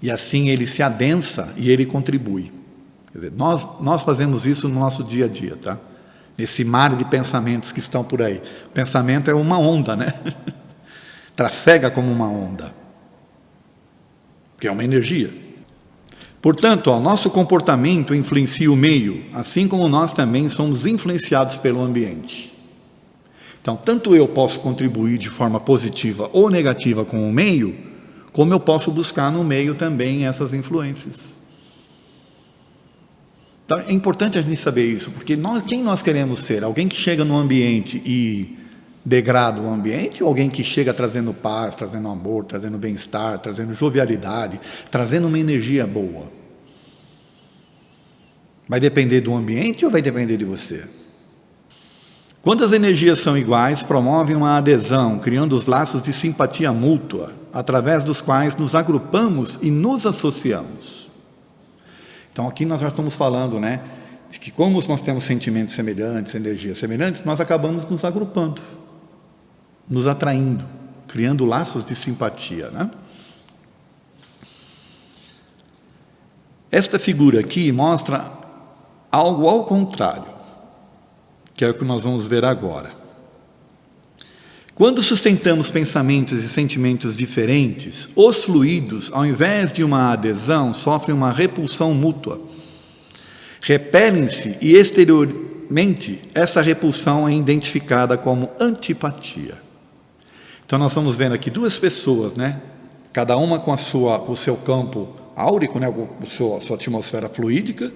E assim ele se adensa e ele contribui. Quer dizer, nós fazemos isso no nosso dia a dia, tá? Nesse mar de pensamentos que estão por aí. O pensamento é uma onda, né? Trafega como uma onda. Que é uma energia. Portanto, o nosso comportamento influencia o meio, assim como nós também somos influenciados pelo ambiente. Então, tanto eu posso contribuir de forma positiva ou negativa com o meio, como eu posso buscar no meio também essas influências. Então, é importante a gente saber isso, porque quem nós queremos ser? Alguém que chega no ambiente e degrada o ambiente, ou alguém que chega trazendo paz, trazendo amor, trazendo bem-estar, trazendo jovialidade, trazendo uma energia boa? Vai depender do ambiente ou vai depender de você? Quando as energias são iguais, promovem uma adesão, criando os laços de simpatia mútua, através dos quais nos agrupamos e nos associamos. Então aqui nós já estamos falando, né, de que como nós temos sentimentos semelhantes, energias semelhantes, nós acabamos nos agrupando, nos atraindo, criando laços de simpatia, né? Esta figura aqui mostra algo ao contrário, que é o que nós vamos ver agora. Quando sustentamos pensamentos e sentimentos diferentes, os fluidos, ao invés de uma adesão, sofrem uma repulsão mútua. Repelem-se e exteriormente essa repulsão é identificada como antipatia. Então nós estamos vendo aqui duas pessoas, né? Cada uma com o seu campo áurico, né, sua atmosfera fluídica,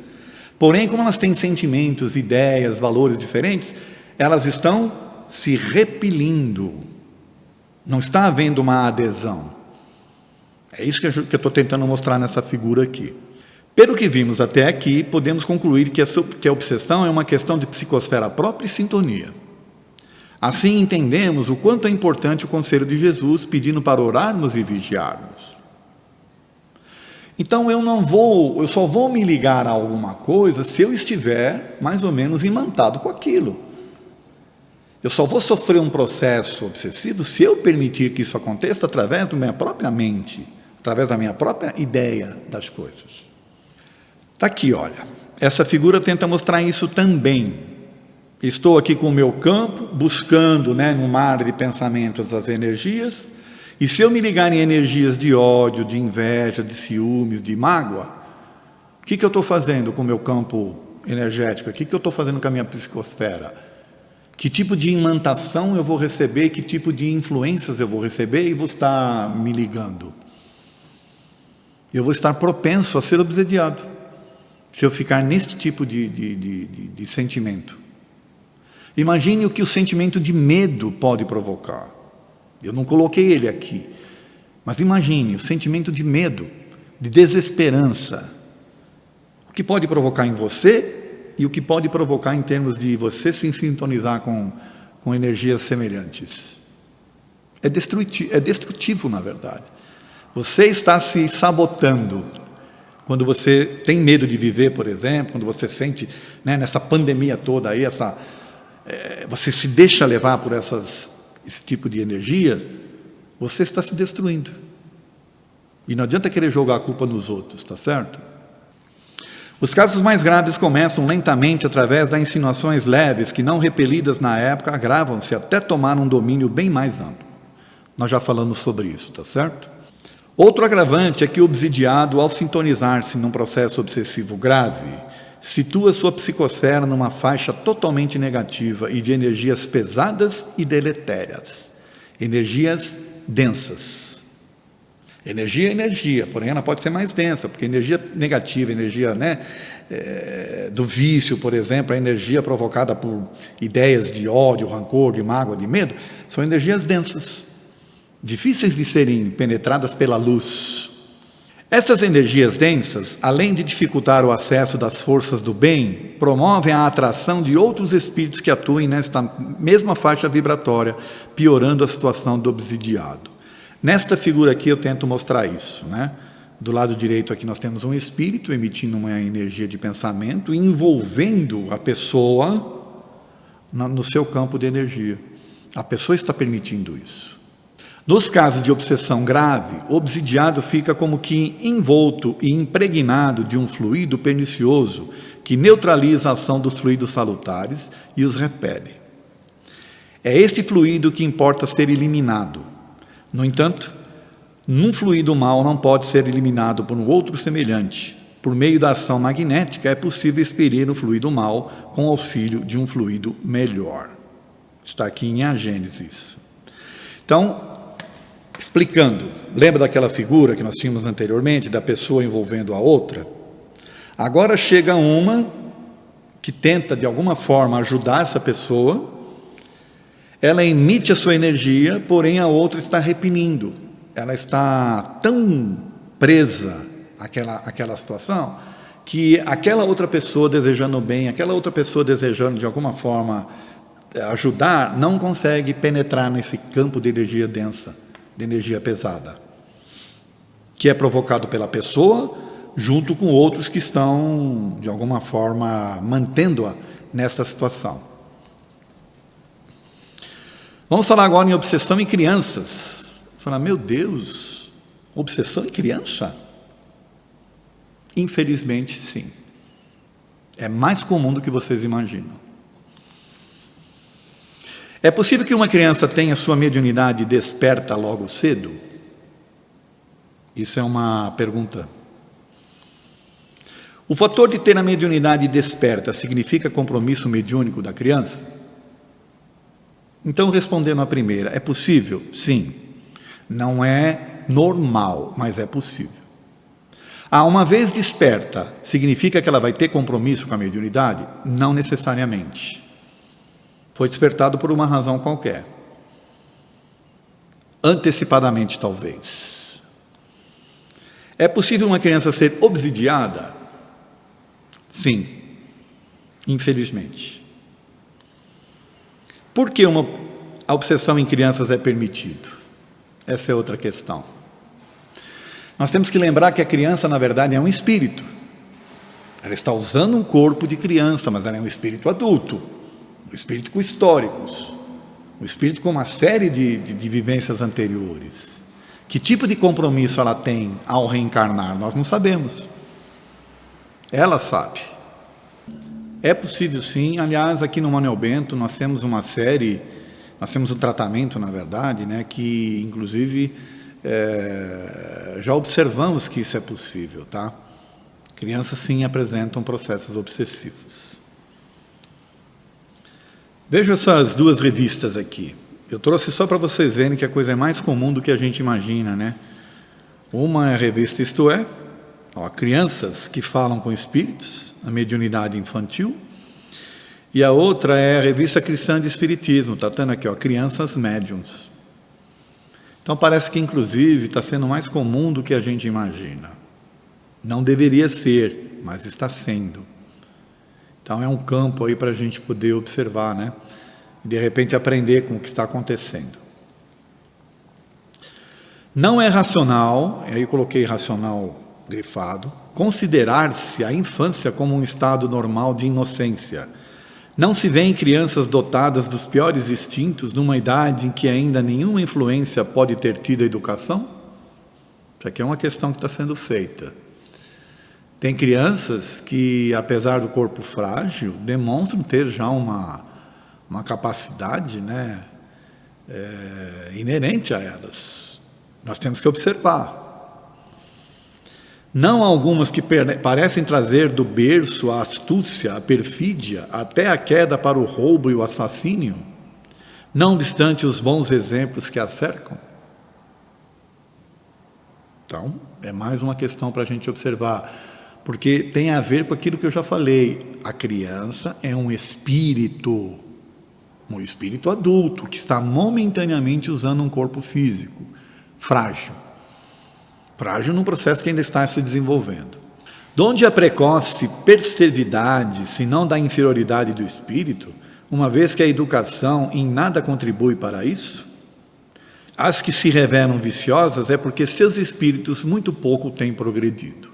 porém, como elas têm sentimentos, ideias, valores diferentes, elas estão se repelindo. Não está havendo uma adesão. É isso que eu estou tentando mostrar nessa figura aqui. Pelo que vimos até aqui, podemos concluir que a obsessão é uma questão de psicosfera própria e sintonia. Assim entendemos o quanto é importante o conselho de Jesus pedindo para orarmos e vigiarmos. Então eu só vou me ligar a alguma coisa se eu estiver mais ou menos imantado com aquilo. Eu só vou sofrer um processo obsessivo se eu permitir que isso aconteça através da minha própria mente, através da minha própria ideia das coisas. Está aqui, olha, essa figura tenta mostrar isso também. Estou aqui com o meu campo, buscando, no mar de pensamentos as energias, e se eu me ligar em energias de ódio, de inveja, de ciúmes, de mágoa, o que eu estou fazendo com o meu campo energético? O que eu estou fazendo com a minha psicosfera? Que tipo de imantação eu vou receber, que tipo de influências eu vou receber e vou estar me ligando? Eu vou estar propenso a ser obsediado, se eu ficar nesse tipo de sentimento. Imagine o que o sentimento de medo pode provocar. Eu não coloquei ele aqui, mas imagine o sentimento de medo, de desesperança. O que pode provocar em você e o que pode provocar em termos de você se sintonizar com energias semelhantes. É destrutivo, na verdade. Você está se sabotando. Quando você tem medo de viver, por exemplo, quando você sente, nessa pandemia toda aí, você se deixa levar por esse tipo de energia, você está se destruindo. E não adianta querer jogar a culpa nos outros, está certo? Os casos mais graves começam lentamente através das insinuações leves que, não repelidas na época, agravam-se até tomar um domínio bem mais amplo. Nós já falamos sobre isso, está certo? Outro agravante é que o obsidiado, ao sintonizar-se num processo obsessivo grave, situa sua psicosfera numa faixa totalmente negativa e de energias pesadas e deletérias, energias densas. Energia é energia, porém ela pode ser mais densa, porque energia negativa, energia do vício, por exemplo, a energia provocada por ideias de ódio, rancor, de mágoa, de medo, são energias densas, difíceis de serem penetradas pela luz. Essas energias densas, além de dificultar o acesso das forças do bem, promovem a atração de outros espíritos que atuem nesta mesma faixa vibratória, piorando a situação do obsidiado. Nesta figura aqui eu tento mostrar isso, Do lado direito aqui nós temos um espírito emitindo uma energia de pensamento, envolvendo a pessoa no seu campo de energia. A pessoa está permitindo isso. Nos casos de obsessão grave, o obsidiado fica como que envolto e impregnado de um fluido pernicioso que neutraliza a ação dos fluidos salutares e os repele. É este fluido que importa ser eliminado. No entanto, num fluido mau não pode ser eliminado por um outro semelhante. Por meio da ação magnética é possível expelir o fluido mau com auxílio de um fluido melhor. Está aqui em A Gênesis. Então, explicando, lembra daquela figura que nós tínhamos anteriormente, da pessoa envolvendo a outra? Agora chega uma que tenta de alguma forma ajudar essa pessoa, ela emite a sua energia, porém a outra está repelindo, ela está tão presa àquela situação, que aquela outra pessoa desejando bem, aquela outra pessoa desejando de alguma forma ajudar, não consegue penetrar nesse campo de energia densa, de energia pesada, que é provocado pela pessoa, junto com outros que estão, de alguma forma, mantendo-a nessa situação. Vamos falar agora em obsessão em crianças. Falar, meu Deus, obsessão em criança? Infelizmente, sim. É mais comum do que vocês imaginam. É possível que uma criança tenha sua mediunidade desperta logo cedo? Isso é uma pergunta. O fator de ter a mediunidade desperta significa compromisso mediúnico da criança? Então, respondendo à primeira, é possível? Sim. Não é normal, mas é possível. Uma vez desperta, significa que ela vai ter compromisso com a mediunidade? Não necessariamente. Foi despertado por uma razão qualquer. Antecipadamente, talvez. É possível uma criança ser obsidiada? Sim, infelizmente. Por que a obsessão em crianças é permitido? Essa é outra questão. Nós temos que lembrar que a criança, na verdade, é um espírito. Ela está usando um corpo de criança, mas ela é um espírito adulto, um espírito com históricos, um espírito com uma série de vivências anteriores. Que tipo de compromisso ela tem ao reencarnar? Nós não sabemos. Ela sabe. É possível sim. Aliás, aqui no Manuel Bento nós temos uma série, nós temos um tratamento, na verdade, né, que inclusive já observamos que isso é possível, tá? Crianças sim apresentam processos obsessivos. Veja essas duas revistas aqui. Eu trouxe só para vocês verem que a coisa é mais comum do que a gente imagina, né? Uma é a revista Isto É, crianças que falam com espíritos, a mediunidade infantil. E a outra é a revista Cristã de Espiritismo, está tendo aqui, crianças médiums. Então parece que inclusive está sendo mais comum do que a gente imagina. Não deveria ser, mas está sendo. Então é um campo aí para a gente poder observar, né? E de repente aprender com o que está acontecendo. Não é racional, aí eu coloquei racional grifado, considerar-se a infância como um estado normal de inocência. Não se vê em crianças dotadas dos piores instintos numa idade em que ainda nenhuma influência pode ter tido a educação? Isso aqui é uma questão que está sendo feita. Tem crianças que, apesar do corpo frágil, demonstram ter já uma capacidade, né, inerente a elas. Nós temos que observar. Não algumas que parecem trazer do berço a astúcia, a perfídia, até a queda para o roubo e o assassínio, não distante os bons exemplos que a cercam? Então, é mais uma questão para a gente observar, porque tem a ver com aquilo que eu já falei. A criança é um espírito adulto, que está momentaneamente usando um corpo físico, frágil num processo que ainda está se desenvolvendo. Donde a precoce perversidade, se não da inferioridade do espírito, uma vez que a educação em nada contribui para isso? As que se revelam viciosas é porque seus espíritos muito pouco têm progredido.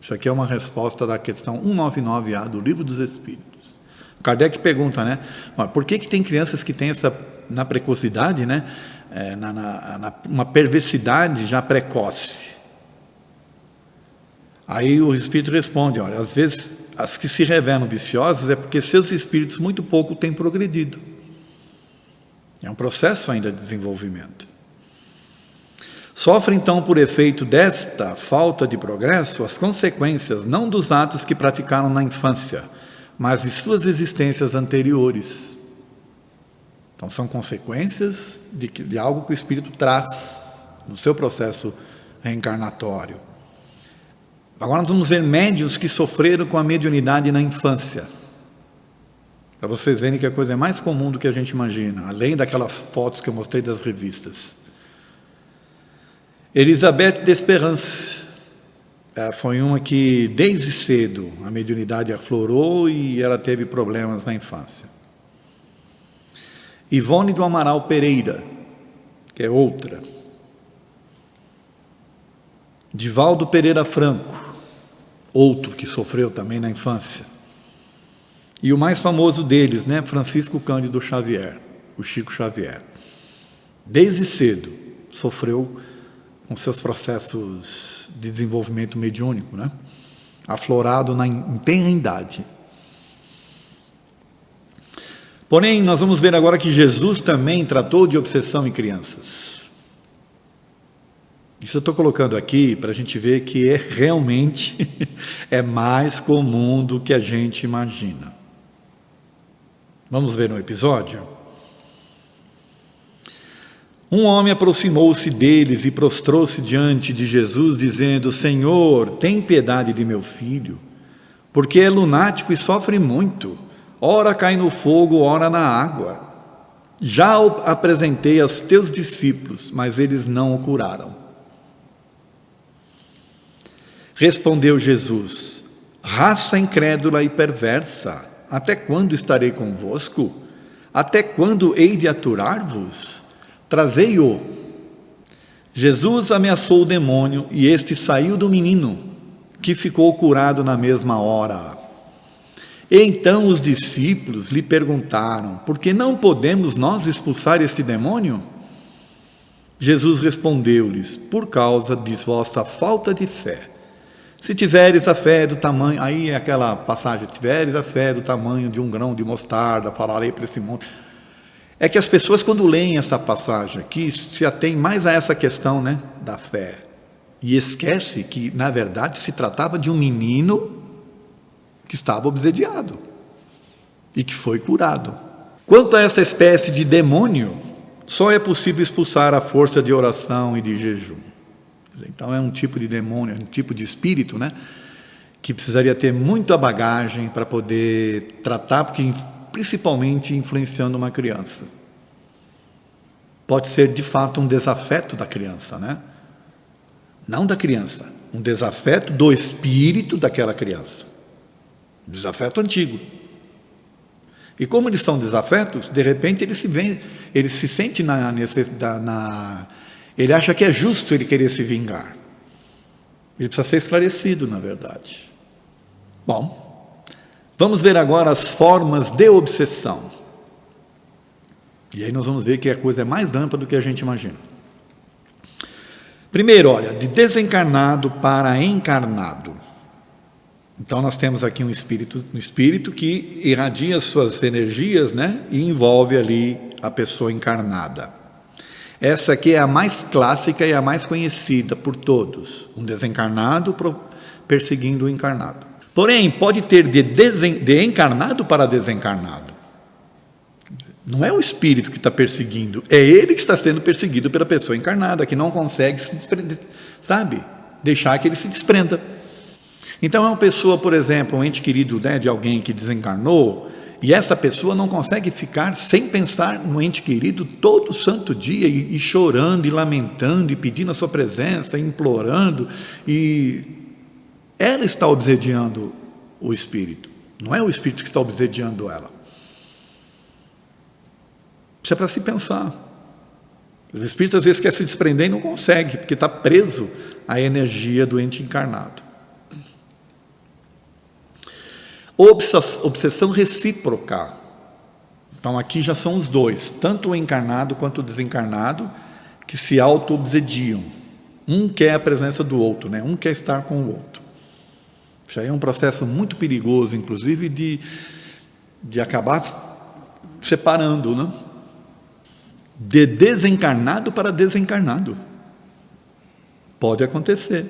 Isso aqui é uma resposta da questão 199A do Livro dos Espíritos. Kardec pergunta, né? Por que tem crianças que têm essa, na precocidade, né? Uma perversidade já precoce? Aí o Espírito responde, olha, às vezes as que se revelam viciosas é porque seus espíritos muito pouco têm progredido. É um processo ainda de desenvolvimento. Sofre então por efeito desta falta de progresso as consequências não dos atos que praticaram na infância, mas de suas existências anteriores. Então são consequências de algo que o espírito traz no seu processo reencarnatório. Agora nós vamos ver médiuns que sofreram com a mediunidade na infância, para vocês verem que a coisa é mais comum do que a gente imagina, além daquelas fotos que eu mostrei das revistas. Elizabeth Desperance foi uma que desde cedo a mediunidade aflorou e ela teve problemas na infância. Ivone do Amaral Pereira, que é outra. Divaldo Pereira Franco, outro que sofreu também na infância. E o mais famoso deles, né, Francisco Cândido Xavier, o Chico Xavier. Desde cedo sofreu com seus processos de desenvolvimento mediúnico, né, aflorado em tenra idade. Porém, nós vamos ver agora que Jesus também tratou de obsessão em crianças. Isso eu estou colocando aqui para a gente ver que realmente é mais comum do que a gente imagina. Vamos ver no episódio? Um homem aproximou-se deles e prostrou-se diante de Jesus, dizendo: Senhor, tem piedade de meu filho, porque é lunático e sofre muito. Ora cai no fogo, ora na água. Já o apresentei aos teus discípulos, mas eles não o curaram. Respondeu Jesus: Raça incrédula e perversa, até quando estarei convosco? Até quando hei de aturar-vos? Trazei-o. Jesus ameaçou o demônio e este saiu do menino, que ficou curado na mesma hora. E então os discípulos lhe perguntaram: por que não podemos nós expulsar este demônio? Jesus respondeu-lhes: por causa de vossa falta de fé. Se tiveres a fé do tamanho, aí é aquela passagem, se tiveres a fé do tamanho de um grão de mostarda, falarei para esse monte. É que as pessoas, quando leem essa passagem aqui, se atêm mais a essa questão, né, da fé, e esquece que, na verdade, se tratava de um menino que estava obsediado e que foi curado. Quanto a essa espécie de demônio, só é possível expulsar a força de oração e de jejum. Então é um tipo de demônio, um tipo de espírito, né, que precisaria ter muita bagagem para poder tratar, porque principalmente influenciando uma criança. Pode ser de fato um desafeto da criança, né? Não da criança, um desafeto do espírito daquela criança. Desafeto antigo. E como eles são desafetos, de repente ele se sente na necessidade, ele acha que é justo ele querer se vingar. Ele precisa ser esclarecido, na verdade. Bom, vamos ver agora as formas de obsessão. E aí nós vamos ver que a coisa é mais ampla do que a gente imagina. Primeiro, olha, de desencarnado para encarnado. Então nós temos aqui um espírito que irradia suas energias, né, e envolve ali a pessoa encarnada. Essa aqui é a mais clássica e a mais conhecida por todos. Um desencarnado perseguindo o encarnado. Porém, pode ter de encarnado para desencarnado. Não é o espírito que está perseguindo, é ele que está sendo perseguido pela pessoa encarnada, que não consegue se desprender, sabe? Deixar que ele se desprenda. Então é uma pessoa, por exemplo, um ente querido, né, de alguém que desencarnou, e essa pessoa não consegue ficar sem pensar no ente querido todo santo dia, e chorando, e lamentando, e pedindo a sua presença, e implorando, e ela está obsediando o espírito, não é o espírito que está obsediando ela. Isso é para se pensar. Os espíritos às vezes querem se desprender e não conseguem, porque está preso à energia do ente encarnado. Obsessão recíproca. Então aqui já são os dois, tanto o encarnado quanto o desencarnado, que se auto-obsediam. Um quer a presença do outro, né? Um quer estar com o outro. Já é um processo muito perigoso, inclusive, de acabar separando, né? De desencarnado para desencarnado. Pode acontecer.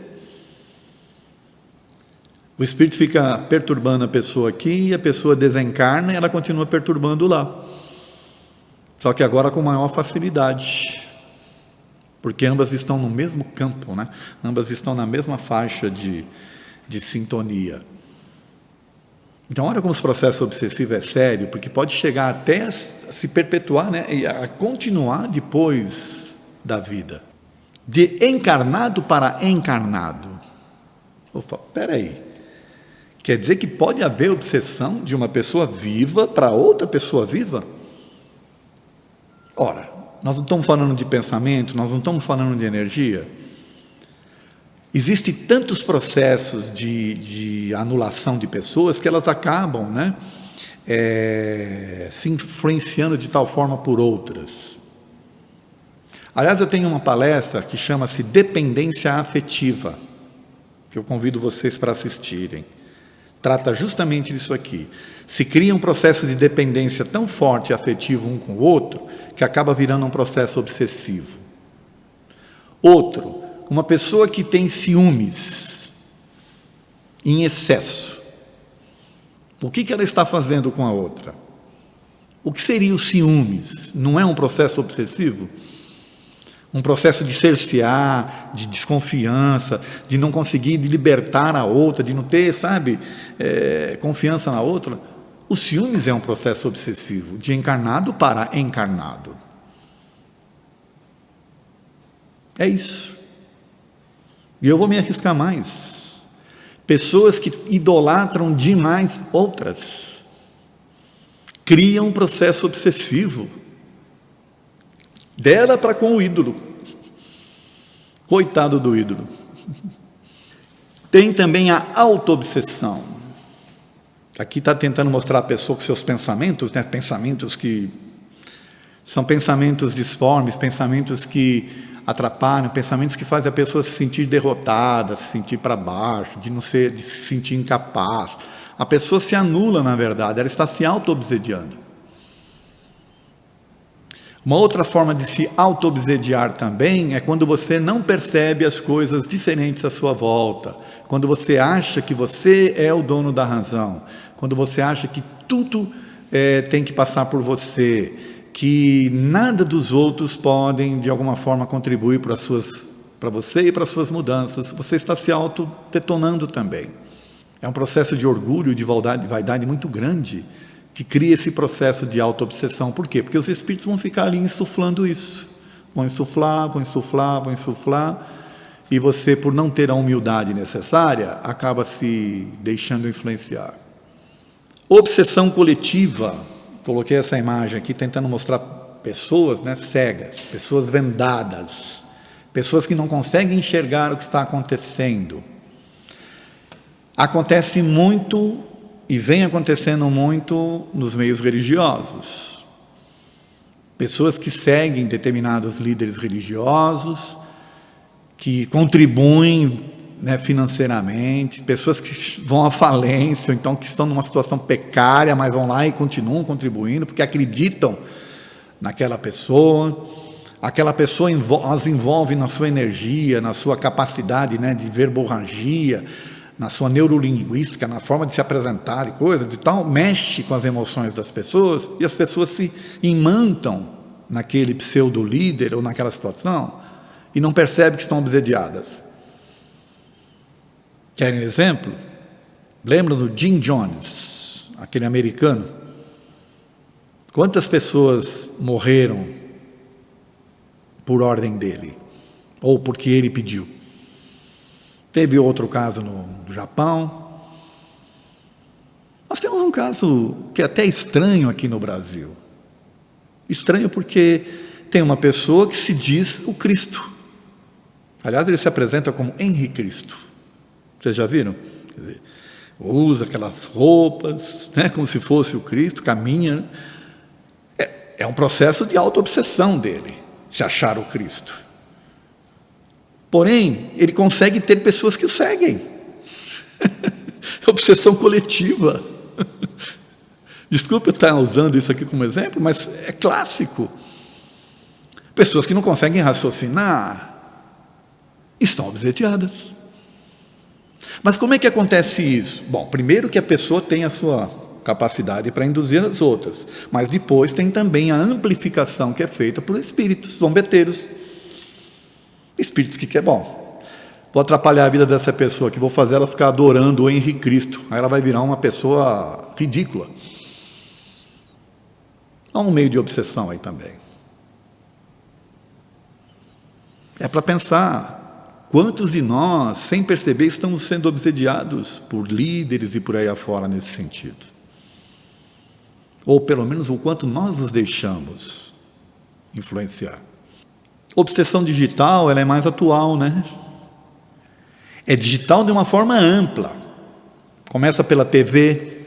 O espírito fica perturbando a pessoa aqui, e a pessoa desencarna e ela continua perturbando lá. Só que agora com maior facilidade. Porque ambas estão no mesmo campo, né? Ambas estão na mesma faixa de sintonia. Então, olha como esse processo obsessivo é sério, porque pode chegar até a se perpetuar, né, e a continuar depois da vida. De encarnado para encarnado. Espera aí. Quer dizer que pode haver obsessão de uma pessoa viva para outra pessoa viva? Ora, nós não estamos falando de pensamento, nós não estamos falando de energia. Existem tantos processos de anulação de pessoas que elas acabam, né, se influenciando de tal forma por outras. Aliás, eu tenho uma palestra que chama-se Dependência Afetiva, que eu convido vocês para assistirem. Trata justamente disso aqui. Se cria um processo de dependência tão forte e afetivo um com o outro, que acaba virando um processo obsessivo. Outro, uma pessoa que tem ciúmes em excesso. O que ela está fazendo com a outra? O que seria o ciúmes? Não é um processo obsessivo? Um processo de cercear, de desconfiança, de não conseguir libertar a outra, de não ter, confiança na outra. O ciúmes é um processo obsessivo, de encarnado para encarnado. É isso. E eu vou me arriscar mais. Pessoas que idolatram demais outras, criam um processo obsessivo, dela para com o ídolo. Coitado do ídolo. Tem também a autoobsessão. Aqui está tentando mostrar a pessoa com seus pensamentos, pensamentos que são pensamentos disformes, pensamentos que atrapalham, pensamentos que fazem a pessoa se sentir derrotada, se sentir para baixo, de se sentir incapaz. A pessoa se anula, na verdade, ela está se auto-obsediando. Uma outra forma de se auto-obsediar também é quando você não percebe as coisas diferentes à sua volta, quando você acha que você é o dono da razão, quando você acha que tudo tem que passar por você, que nada dos outros podem, de alguma forma, contribuir para você e para as suas mudanças, você está se auto-detonando também. É um processo de orgulho, de vaidade muito grande, que cria esse processo de auto-obsessão. Por quê? Porque os espíritos vão ficar ali insuflando isso. Vão insuflar, e você, por não ter a humildade necessária, acaba se deixando influenciar. Obsessão coletiva. Coloquei essa imagem aqui tentando mostrar pessoas cegas, pessoas vendadas, pessoas que não conseguem enxergar o que está acontecendo. Acontece muito e vem acontecendo muito nos meios religiosos. Pessoas que seguem determinados líderes religiosos, que contribuem financeiramente, pessoas que vão à falência, ou então que estão numa situação precária, mas vão lá e continuam contribuindo, porque acreditam naquela pessoa. Aquela pessoa as envolve na sua energia, na sua capacidade de verborragia, na sua neurolinguística, na forma de se apresentar e coisa, de tal, mexe com as emoções das pessoas, e as pessoas se imantam naquele pseudo-líder ou naquela situação, e não percebem que estão obsediadas. Querem exemplo? Lembram do Jim Jones, aquele americano? Quantas pessoas morreram por ordem dele? Ou porque ele pediu? Teve outro caso no Japão. Nós temos um caso que é até estranho aqui no Brasil. Estranho porque tem uma pessoa que se diz o Cristo. Aliás, ele se apresenta como Henri Cristo. Vocês já viram? Quer dizer, usa aquelas roupas, como se fosse o Cristo, caminha. É um processo de auto-obsessão dele, se achar o Cristo. Porém, ele consegue ter pessoas que o seguem. É obsessão coletiva. Desculpe eu estar usando isso aqui como exemplo, mas é clássico. Pessoas que não conseguem raciocinar estão obsediadas. Mas como é que acontece isso? Bom, primeiro que a pessoa tem a sua capacidade para induzir as outras, mas depois tem também a amplificação que é feita por espíritos zombeteiros. Espíritos que quer, vou atrapalhar a vida dessa pessoa aqui, vou fazer ela ficar adorando o Henri Cristo, aí ela vai virar uma pessoa ridícula. Há um meio de obsessão aí também. É para pensar. Quantos de nós, sem perceber, estamos sendo obsediados por líderes e por aí afora nesse sentido? Ou pelo menos o quanto nós nos deixamos influenciar. Obsessão digital, ela é mais atual, É digital de uma forma ampla. Começa pela TV,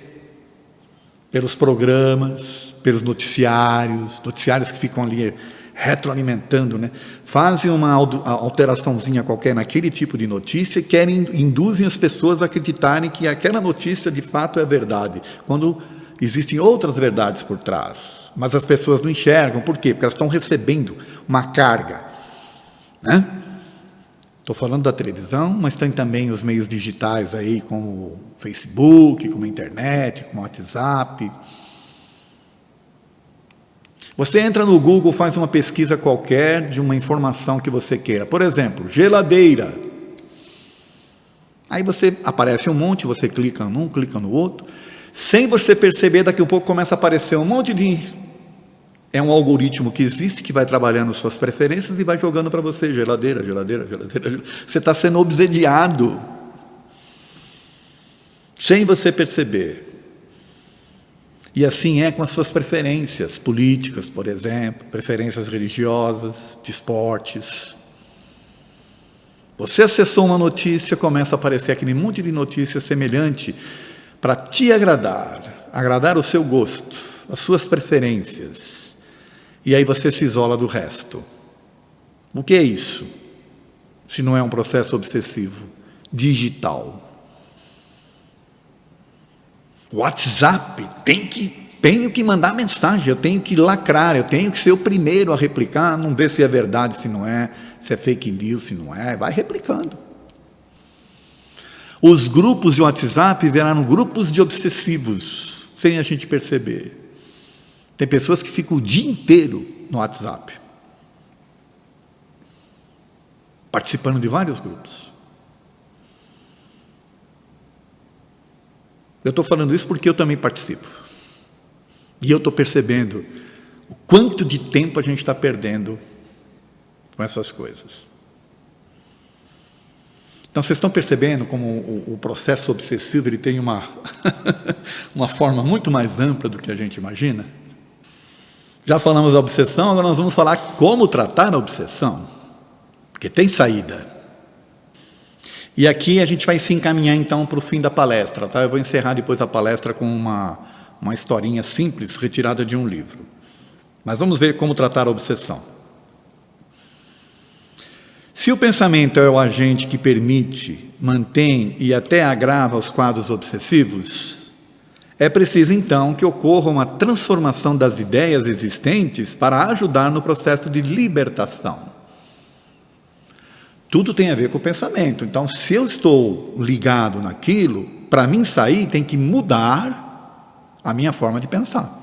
pelos programas, pelos noticiários que ficam ali retroalimentando, Fazem uma alteraçãozinha qualquer naquele tipo de notícia e induzem as pessoas a acreditarem que aquela notícia de fato é verdade, quando existem outras verdades por trás, mas as pessoas não enxergam. Por quê? Porque elas estão recebendo uma carga, Estou falando da televisão, mas tem também os meios digitais aí, como o Facebook, como a internet, como o WhatsApp. Você entra no Google, faz uma pesquisa qualquer de uma informação que você queira. Por exemplo, geladeira. Aí aparece um monte, você clica num, clica no outro. Sem você perceber, daqui a pouco começa a aparecer um monte de... É um algoritmo que existe, que vai trabalhando suas preferências e vai jogando para você geladeira, geladeira, geladeira. Você está sendo obsediado. Sem você perceber. E assim é com as suas preferências políticas, por exemplo, preferências religiosas, de esportes. Você acessou uma notícia, começa a aparecer aquele monte de notícia semelhante para te agradar, agradar o seu gosto, as suas preferências. E aí você se isola do resto. O que é isso? Se não é um processo obsessivo, digital. WhatsApp, tenho que mandar mensagem, eu tenho que lacrar, eu tenho que ser o primeiro a replicar, não ver se é verdade, se não é, se é fake news, se não é, vai replicando. Os grupos de WhatsApp viraram grupos de obsessivos, sem a gente perceber. Tem pessoas que ficam o dia inteiro no WhatsApp, participando de vários grupos. Eu estou falando isso porque eu também participo. E eu estou percebendo o quanto de tempo a gente está perdendo com essas coisas. Então, vocês estão percebendo como o processo obsessivo ele tem uma forma muito mais ampla do que a gente imagina? Já falamos da obsessão, agora nós vamos falar como tratar a obsessão, porque tem saída. E aqui a gente vai se encaminhar então para o fim da palestra, tá? Eu vou encerrar depois a palestra com uma historinha simples, retirada de um livro. Mas vamos ver como tratar a obsessão. Se o pensamento é o agente que permite, mantém e até agrava os quadros obsessivos, é preciso então que ocorra uma transformação das ideias existentes para ajudar no processo de libertação. Tudo tem a ver com o pensamento. Então, se eu estou ligado naquilo, para mim sair tem que mudar a minha forma de pensar.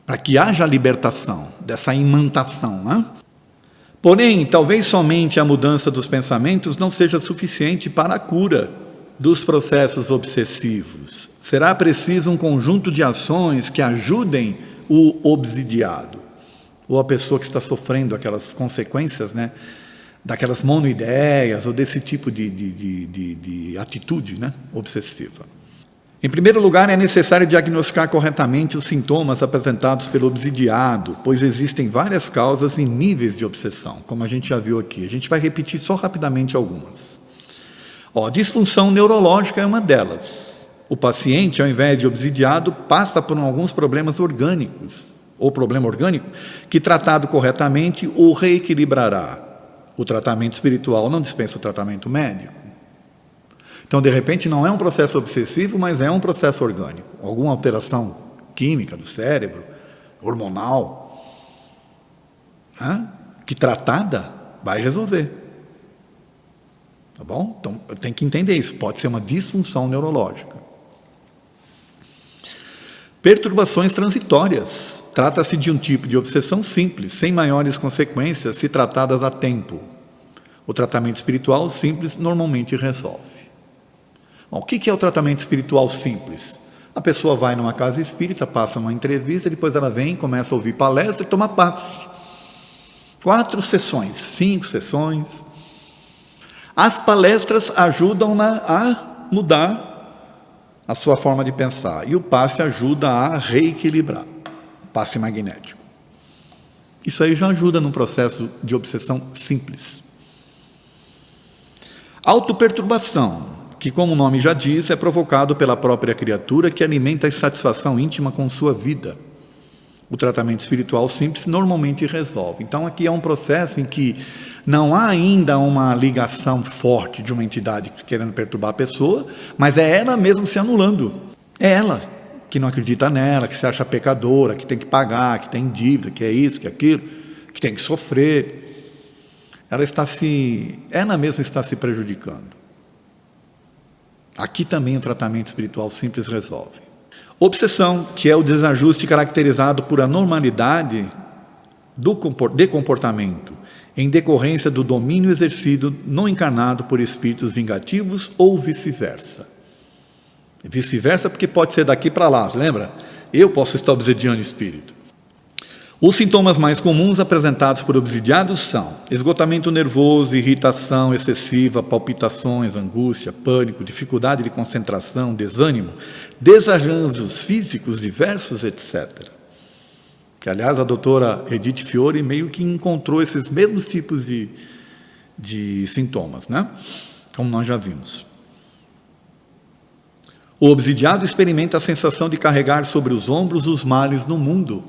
Para que haja a libertação dessa imantação, né? Porém, talvez somente a mudança dos pensamentos não seja suficiente para a cura dos processos obsessivos. Será preciso um conjunto de ações que ajudem o obsidiado, ou a pessoa que está sofrendo aquelas consequências, né, daquelas monoideias, ou desse tipo de atitude, né, obsessiva. Em primeiro lugar, é necessário diagnosticar corretamente os sintomas apresentados pelo obsidiado, pois existem várias causas e níveis de obsessão, como a gente já viu aqui. A gente vai repetir só rapidamente algumas. Disfunção neurológica é uma delas. O paciente, ao invés de obsidiado, passa por alguns problemas orgânicos, ou problema orgânico, que tratado corretamente o reequilibrará. O tratamento espiritual não dispensa o tratamento médico. Então, de repente, não é um processo obsessivo, mas é um processo orgânico. Alguma alteração química do cérebro, hormonal, que tratada vai resolver. Tá bom? Então, tem que entender isso. Pode ser uma disfunção neurológica. Perturbações transitórias. Trata-se de um tipo de obsessão simples, sem maiores consequências, se tratadas a tempo. O tratamento espiritual simples normalmente resolve. Bom, o que é o tratamento espiritual simples? A pessoa vai numa casa espírita, passa uma entrevista, depois ela vem, começa a ouvir palestra e toma passe. 4 sessões, 5 sessões. As palestras ajudam-na a mudar a sua forma de pensar. E o passe ajuda a reequilibrar. Passe magnético. Isso aí já ajuda num processo de obsessão simples. Autoperturbação, que, como o nome já diz, é provocado pela própria criatura que alimenta a insatisfação íntima com sua vida. O tratamento espiritual simples normalmente resolve. Então, aqui é um processo em que não há ainda uma ligação forte de uma entidade querendo perturbar a pessoa, mas é ela mesmo se anulando. É ela que não acredita nela, que se acha pecadora, que tem que pagar, que tem dívida, que é isso, que é aquilo, que tem que sofrer. Ela mesma está se prejudicando. Aqui também o tratamento espiritual simples resolve. Obsessão, que é o desajuste caracterizado por anormalidade de comportamento, em decorrência do domínio exercido no encarnado por espíritos vingativos ou vice-versa. Vice-versa porque pode ser daqui para lá, lembra? Eu posso estar obsidiando o espírito. Os sintomas mais comuns apresentados por obsidiados são esgotamento nervoso, irritação excessiva, palpitações, angústia, pânico, dificuldade de concentração, desânimo, desarranjos físicos diversos, etc. Que, aliás, a doutora Edith Fiore meio que encontrou esses mesmos tipos de sintomas, né? Como nós já vimos. O obsidiado experimenta a sensação de carregar sobre os ombros os males no mundo.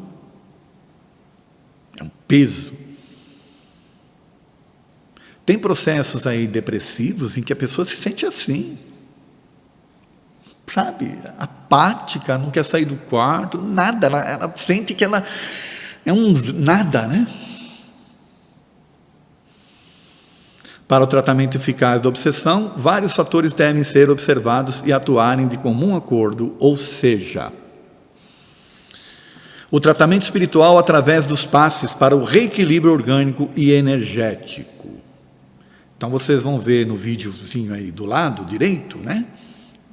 É um peso. Tem processos aí depressivos em que a pessoa se sente assim, sabe, apática, não quer sair do quarto, nada, ela sente que ela é um nada, né? Para o tratamento eficaz da obsessão, vários fatores devem ser observados e atuarem de comum acordo, ou seja, o tratamento espiritual através dos passes para o reequilíbrio orgânico e energético. Então vocês vão ver no videozinho aí do lado direito, né?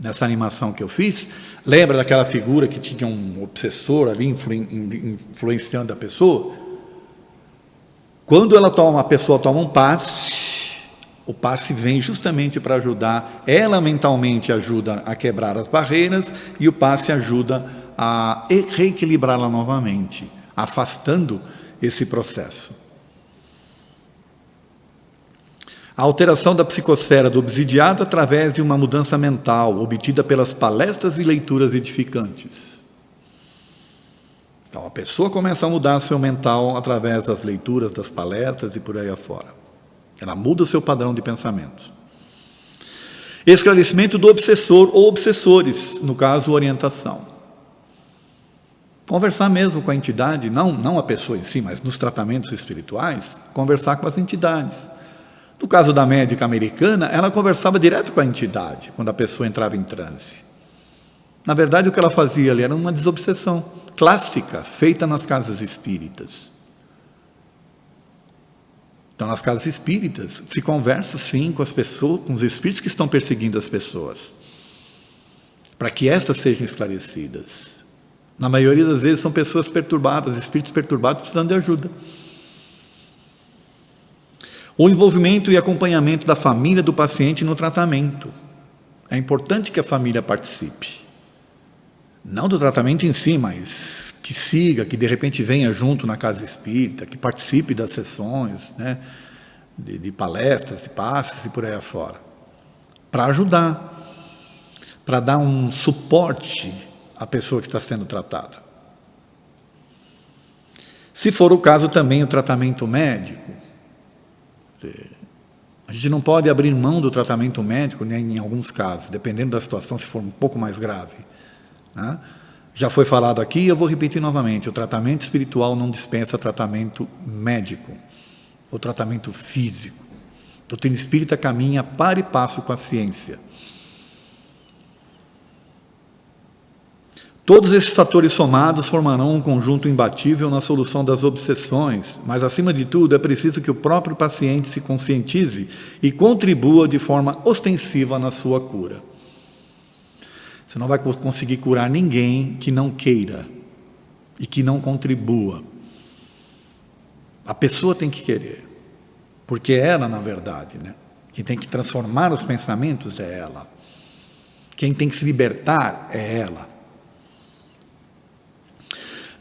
Nessa animação que eu fiz, lembra daquela figura que tinha um obsessor ali influenciando a pessoa? Quando a pessoa toma um passe, o passe vem justamente para ajudar, ela mentalmente ajuda a quebrar as barreiras e o passe ajuda a reequilibrá-la novamente, afastando esse processo. A alteração da psicosfera do obsidiado através de uma mudança mental obtida pelas palestras e leituras edificantes. Então, a pessoa começa a mudar seu mental através das leituras, das palestras e por aí afora. Ela muda o seu padrão de pensamento. Esclarecimento do obsessor ou obsessores, no caso, orientação. Conversar mesmo com a entidade, não a pessoa em si, mas nos tratamentos espirituais, conversar com as entidades. No caso da médica americana, ela conversava direto com a entidade, quando a pessoa entrava em transe. Na verdade, o que ela fazia ali era uma desobsessão clássica, feita nas casas espíritas. Então, nas casas espíritas, se conversa, sim, com as pessoas, com os espíritos que estão perseguindo as pessoas, para que essas sejam esclarecidas. Na maioria das vezes, são pessoas perturbadas, espíritos perturbados precisando de ajuda. O envolvimento e acompanhamento da família do paciente no tratamento. É importante que a família participe. Não do tratamento em si, mas que siga, que de repente venha junto na casa espírita, que participe das sessões, né, de palestras, de passes e por aí afora. Para ajudar, para dar um suporte à pessoa que está sendo tratada. Se for o caso também o tratamento médico, a gente não pode abrir mão do tratamento médico, né, em alguns casos, dependendo da situação, se for um pouco mais grave. Né? Já foi falado aqui, eu vou repetir novamente, o tratamento espiritual não dispensa tratamento médico, o tratamento físico. A doutrina espírita caminha para e passo com a ciência. Todos esses fatores somados formarão um conjunto imbatível na solução das obsessões, mas, acima de tudo, é preciso que o próprio paciente se conscientize e contribua de forma ostensiva na sua cura. Você não vai conseguir curar ninguém que não queira e que não contribua. A pessoa tem que querer, porque ela, na verdade, né, quem tem que transformar os pensamentos é ela. Quem tem que se libertar é ela.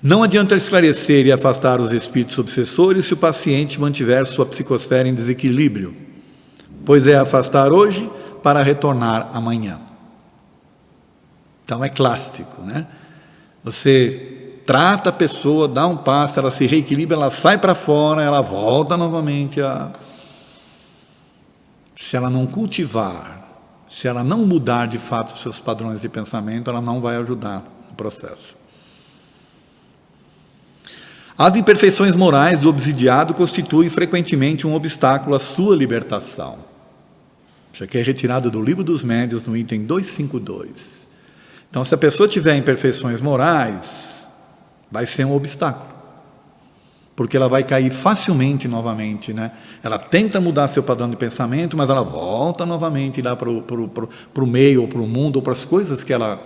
Não adianta esclarecer e afastar os espíritos obsessores se o paciente mantiver sua psicosfera em desequilíbrio, pois é afastar hoje para retornar amanhã. Então é clássico, né? Você trata a pessoa, dá um passo, ela se reequilibra, ela sai para fora, ela volta novamente a... Se ela não cultivar, se ela não mudar de fato os seus padrões de pensamento, ela não vai ajudar no processo. As imperfeições morais do obsidiado constituem frequentemente um obstáculo à sua libertação. Isso aqui é retirado do Livro dos Médiuns, no item 252. Então, se a pessoa tiver imperfeições morais, vai ser um obstáculo, porque ela vai cair facilmente novamente, né? Ela tenta mudar seu padrão de pensamento, mas ela volta novamente lá para o meio, ou para o mundo, ou para as coisas que ela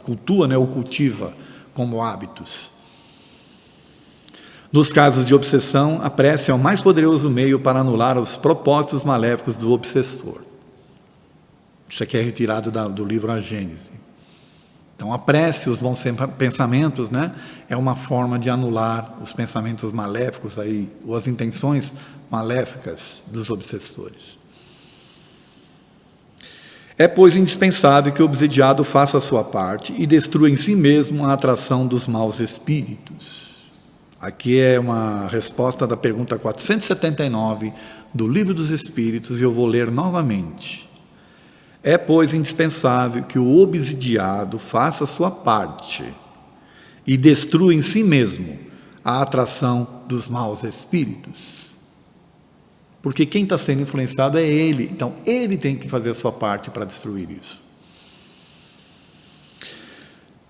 cultua, né, ou cultiva como hábitos. Nos casos de obsessão, a prece é o mais poderoso meio para anular os propósitos maléficos do obsessor. Isso aqui é retirado do livro A Gênese. Então, a prece, os bons pensamentos, né, é uma forma de anular os pensamentos maléficos, aí, ou as intenções maléficas dos obsessores. É, pois, indispensável que o obsidiado faça a sua parte e destrua em si mesmo a atração dos maus espíritos. Aqui é uma resposta da pergunta 479 do Livro dos Espíritos, e eu vou ler novamente. É, pois, indispensável que o obsidiado faça a sua parte e destrua em si mesmo a atração dos maus espíritos. Porque quem está sendo influenciado é ele, então ele tem que fazer a sua parte para destruir isso.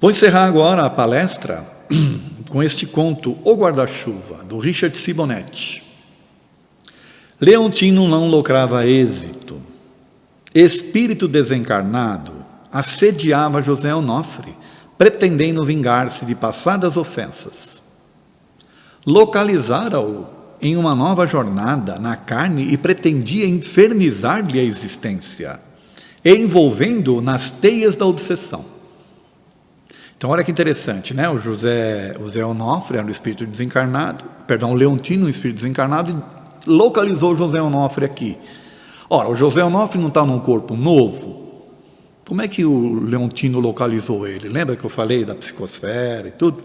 Vou encerrar agora a palestra com este conto, O Guarda-Chuva, do Richard Simonetti. Leontino não lograva êxito. Espírito desencarnado assediava José Onofre, pretendendo vingar-se de passadas ofensas. Localizara-o em uma nova jornada na carne e pretendia infernizar-lhe a existência, envolvendo-o nas teias da obsessão. Então, olha que interessante, né? O José Onofre era um espírito desencarnado, o Leontino, um espírito desencarnado, e localizou o José Onofre aqui. Ora, o José Onofre não está num corpo novo. Como é que o Leontino localizou ele? Lembra que eu falei da psicosfera e tudo?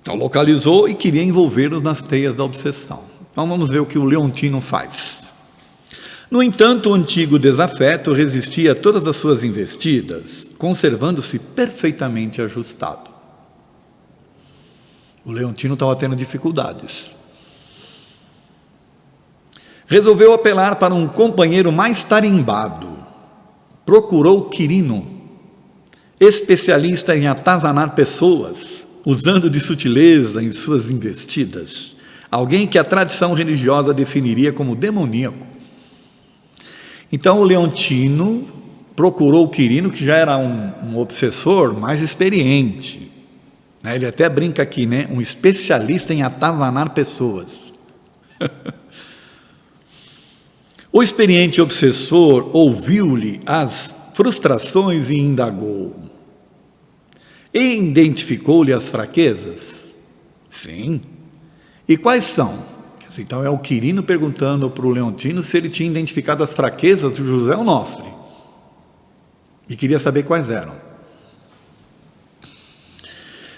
Então, localizou e queria envolvê-los nas teias da obsessão. Então, vamos ver o que o Leontino faz. No entanto, o antigo desafeto resistia a todas as suas investidas, conservando-se perfeitamente ajustado. O Leontino estava tendo dificuldades. Resolveu apelar para um companheiro mais tarimbado. Procurou Quirino, especialista em atazanar pessoas, usando de sutileza em suas investidas, alguém que a tradição religiosa definiria como demoníaco. Então o Leontino procurou Quirino, que já era um obsessor mais experiente. Ele até brinca aqui, né? Um especialista em atazanar pessoas. O experiente obsessor ouviu-lhe as frustrações e indagou. E identificou-lhe as fraquezas? Sim. E quais são? Então é o Quirino perguntando para o Leontino se ele tinha identificado as fraquezas de José Onofre. E queria saber quais eram.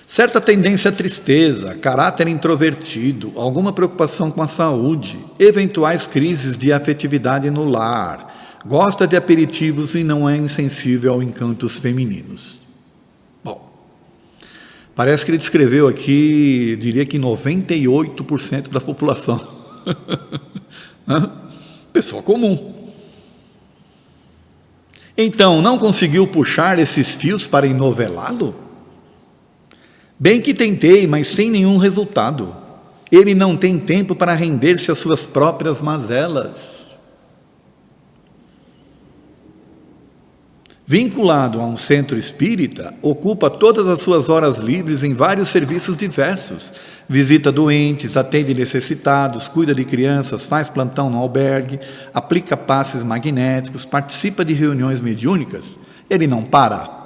Certa tendência à tristeza, caráter introvertido, alguma preocupação com a saúde, eventuais crises de afetividade no lar, gosta de aperitivos e não é insensível a encantos femininos. Bom, parece que ele descreveu aqui, diria que 98% da população. Pessoa comum. Então, não conseguiu puxar esses fios para enovelá-lo? Bem que tentei, mas sem nenhum resultado. Ele não tem tempo para render-se às suas próprias mazelas. Vinculado a um centro espírita, ocupa todas as suas horas livres em vários serviços diversos. Visita doentes, atende necessitados, cuida de crianças, faz plantão no albergue, aplica passes magnéticos, participa de reuniões mediúnicas. Ele não para.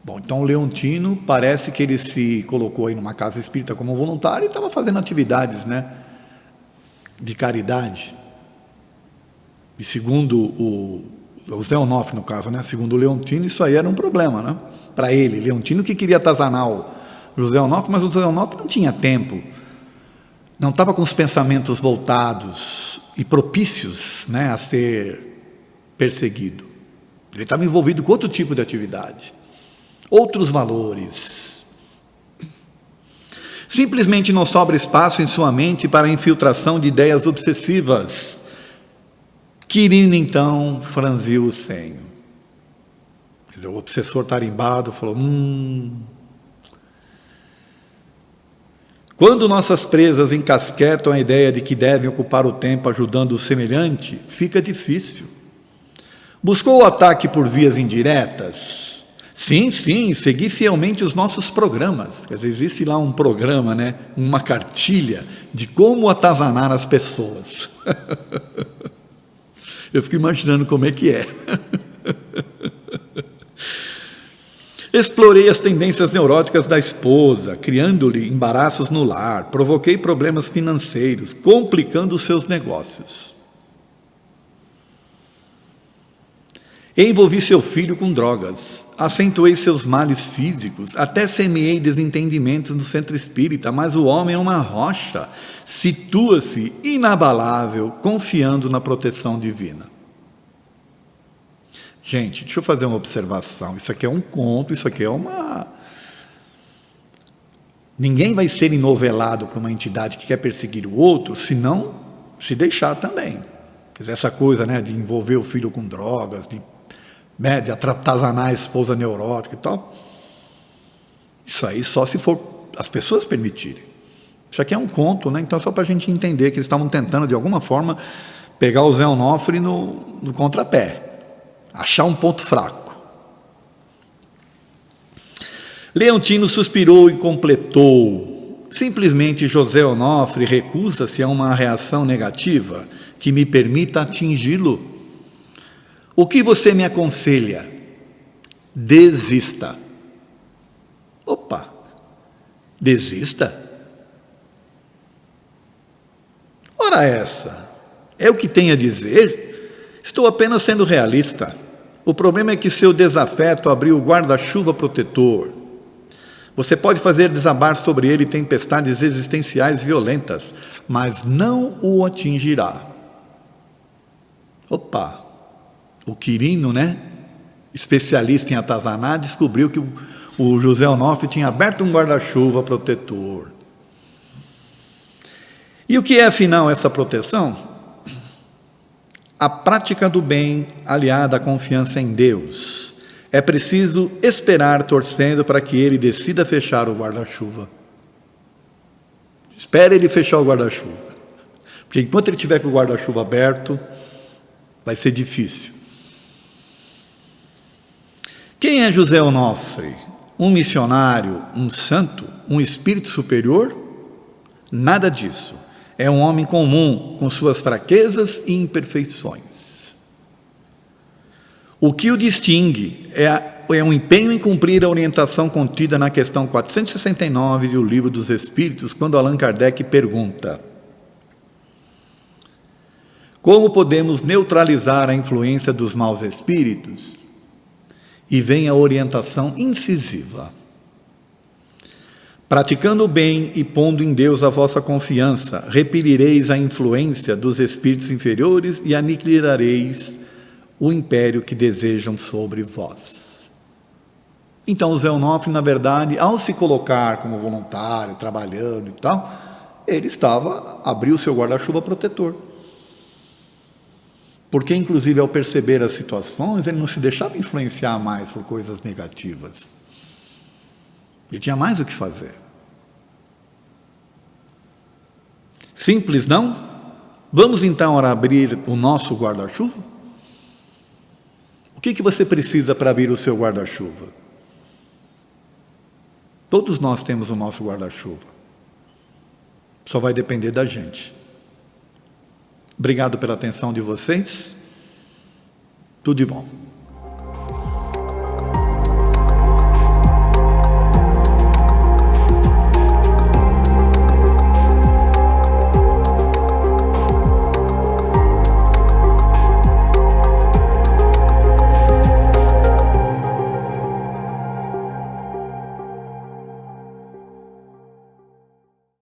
Bom, então o Leontino parece que ele se colocou aí numa casa espírita como voluntário e estava fazendo atividades, né, de caridade. E segundo o José Onofre, no caso, né, segundo o Leontino, isso aí era um problema, né, para ele. Leontino que queria atazanar o José Onofre, mas o José Onofre não tinha tempo, não estava com os pensamentos voltados e propícios, né, a ser perseguido. Ele estava envolvido com outro tipo de atividade. Outros valores. Simplesmente não sobra espaço em sua mente para a infiltração de ideias obsessivas. Quirino, então, franziu o senho. Quer dizer, o obsessor tarimbado falou, Quando nossas presas encasquetam a ideia de que devem ocupar o tempo ajudando o semelhante, fica difícil. Buscou o ataque por vias indiretas? Sim, segui fielmente os nossos programas. Quer dizer, existe lá um programa, né? Uma cartilha de como atazanar as pessoas. Eu fico imaginando como é que é. Explorei as tendências neuróticas da esposa, criando-lhe embaraços no lar, provoquei problemas financeiros, complicando os seus negócios. Envolvi seu filho com drogas, acentuei seus males físicos, até semeei desentendimentos no centro espírita, mas o homem é uma rocha, situa-se inabalável, confiando na proteção divina. Gente, deixa eu fazer uma observação. Isso aqui é um conto, isso aqui é uma... Ninguém vai ser enovelado por uma entidade que quer perseguir o outro, se não se deixar também. Quer dizer, essa coisa, né, de envolver o filho com drogas, de atazanar a esposa neurótica e tal. Isso aí só se for as pessoas permitirem. Isso aqui é um conto, né? Então, só para a gente entender que eles estavam tentando, de alguma forma, pegar o Zé Onofre no contrapé. Achar um ponto fraco. Leontino suspirou e completou. Simplesmente José Onofre recusa-se a uma reação negativa que me permita atingi-lo. O que você me aconselha? Desista. Opa! Desista? Ora essa, é o que tem a dizer? Estou apenas sendo realista. O problema é que seu desafeto abriu o guarda-chuva protetor. Você pode fazer desabar sobre ele tempestades existenciais violentas, mas não o atingirá. Opa! O Quirino, né? Especialista em atazanar, descobriu que o José Onofre tinha aberto um guarda-chuva protetor. E o que é, afinal, essa proteção? A prática do bem aliada à confiança em Deus. É preciso esperar torcendo para que ele decida fechar o guarda-chuva. Espere ele fechar o guarda-chuva. Porque enquanto ele tiver com o guarda-chuva aberto, vai ser difícil. Quem é José Onofre? Um missionário, um santo, um espírito superior? Nada disso. É um homem comum, com suas fraquezas e imperfeições. O que o distingue é um empenho em cumprir a orientação contida na questão 469 do Livro dos Espíritos, quando Allan Kardec pergunta: como podemos neutralizar a influência dos maus espíritos? E vem a orientação incisiva: praticando o bem e pondo em Deus a vossa confiança, repelireis a influência dos espíritos inferiores e aniquilareis o império que desejam sobre vós. Então, o Zé Onofre, na verdade, ao se colocar como voluntário, trabalhando e tal, ele abriu o seu guarda-chuva protetor. Porque, inclusive, ao perceber as situações, ele não se deixava influenciar mais por coisas negativas. Ele tinha mais o que fazer. Simples, não? Vamos então abrir o nosso guarda-chuva? O que você precisa para abrir o seu guarda-chuva? Todos nós temos o nosso guarda-chuva. Só vai depender da gente. Obrigado pela atenção de vocês. Tudo de bom.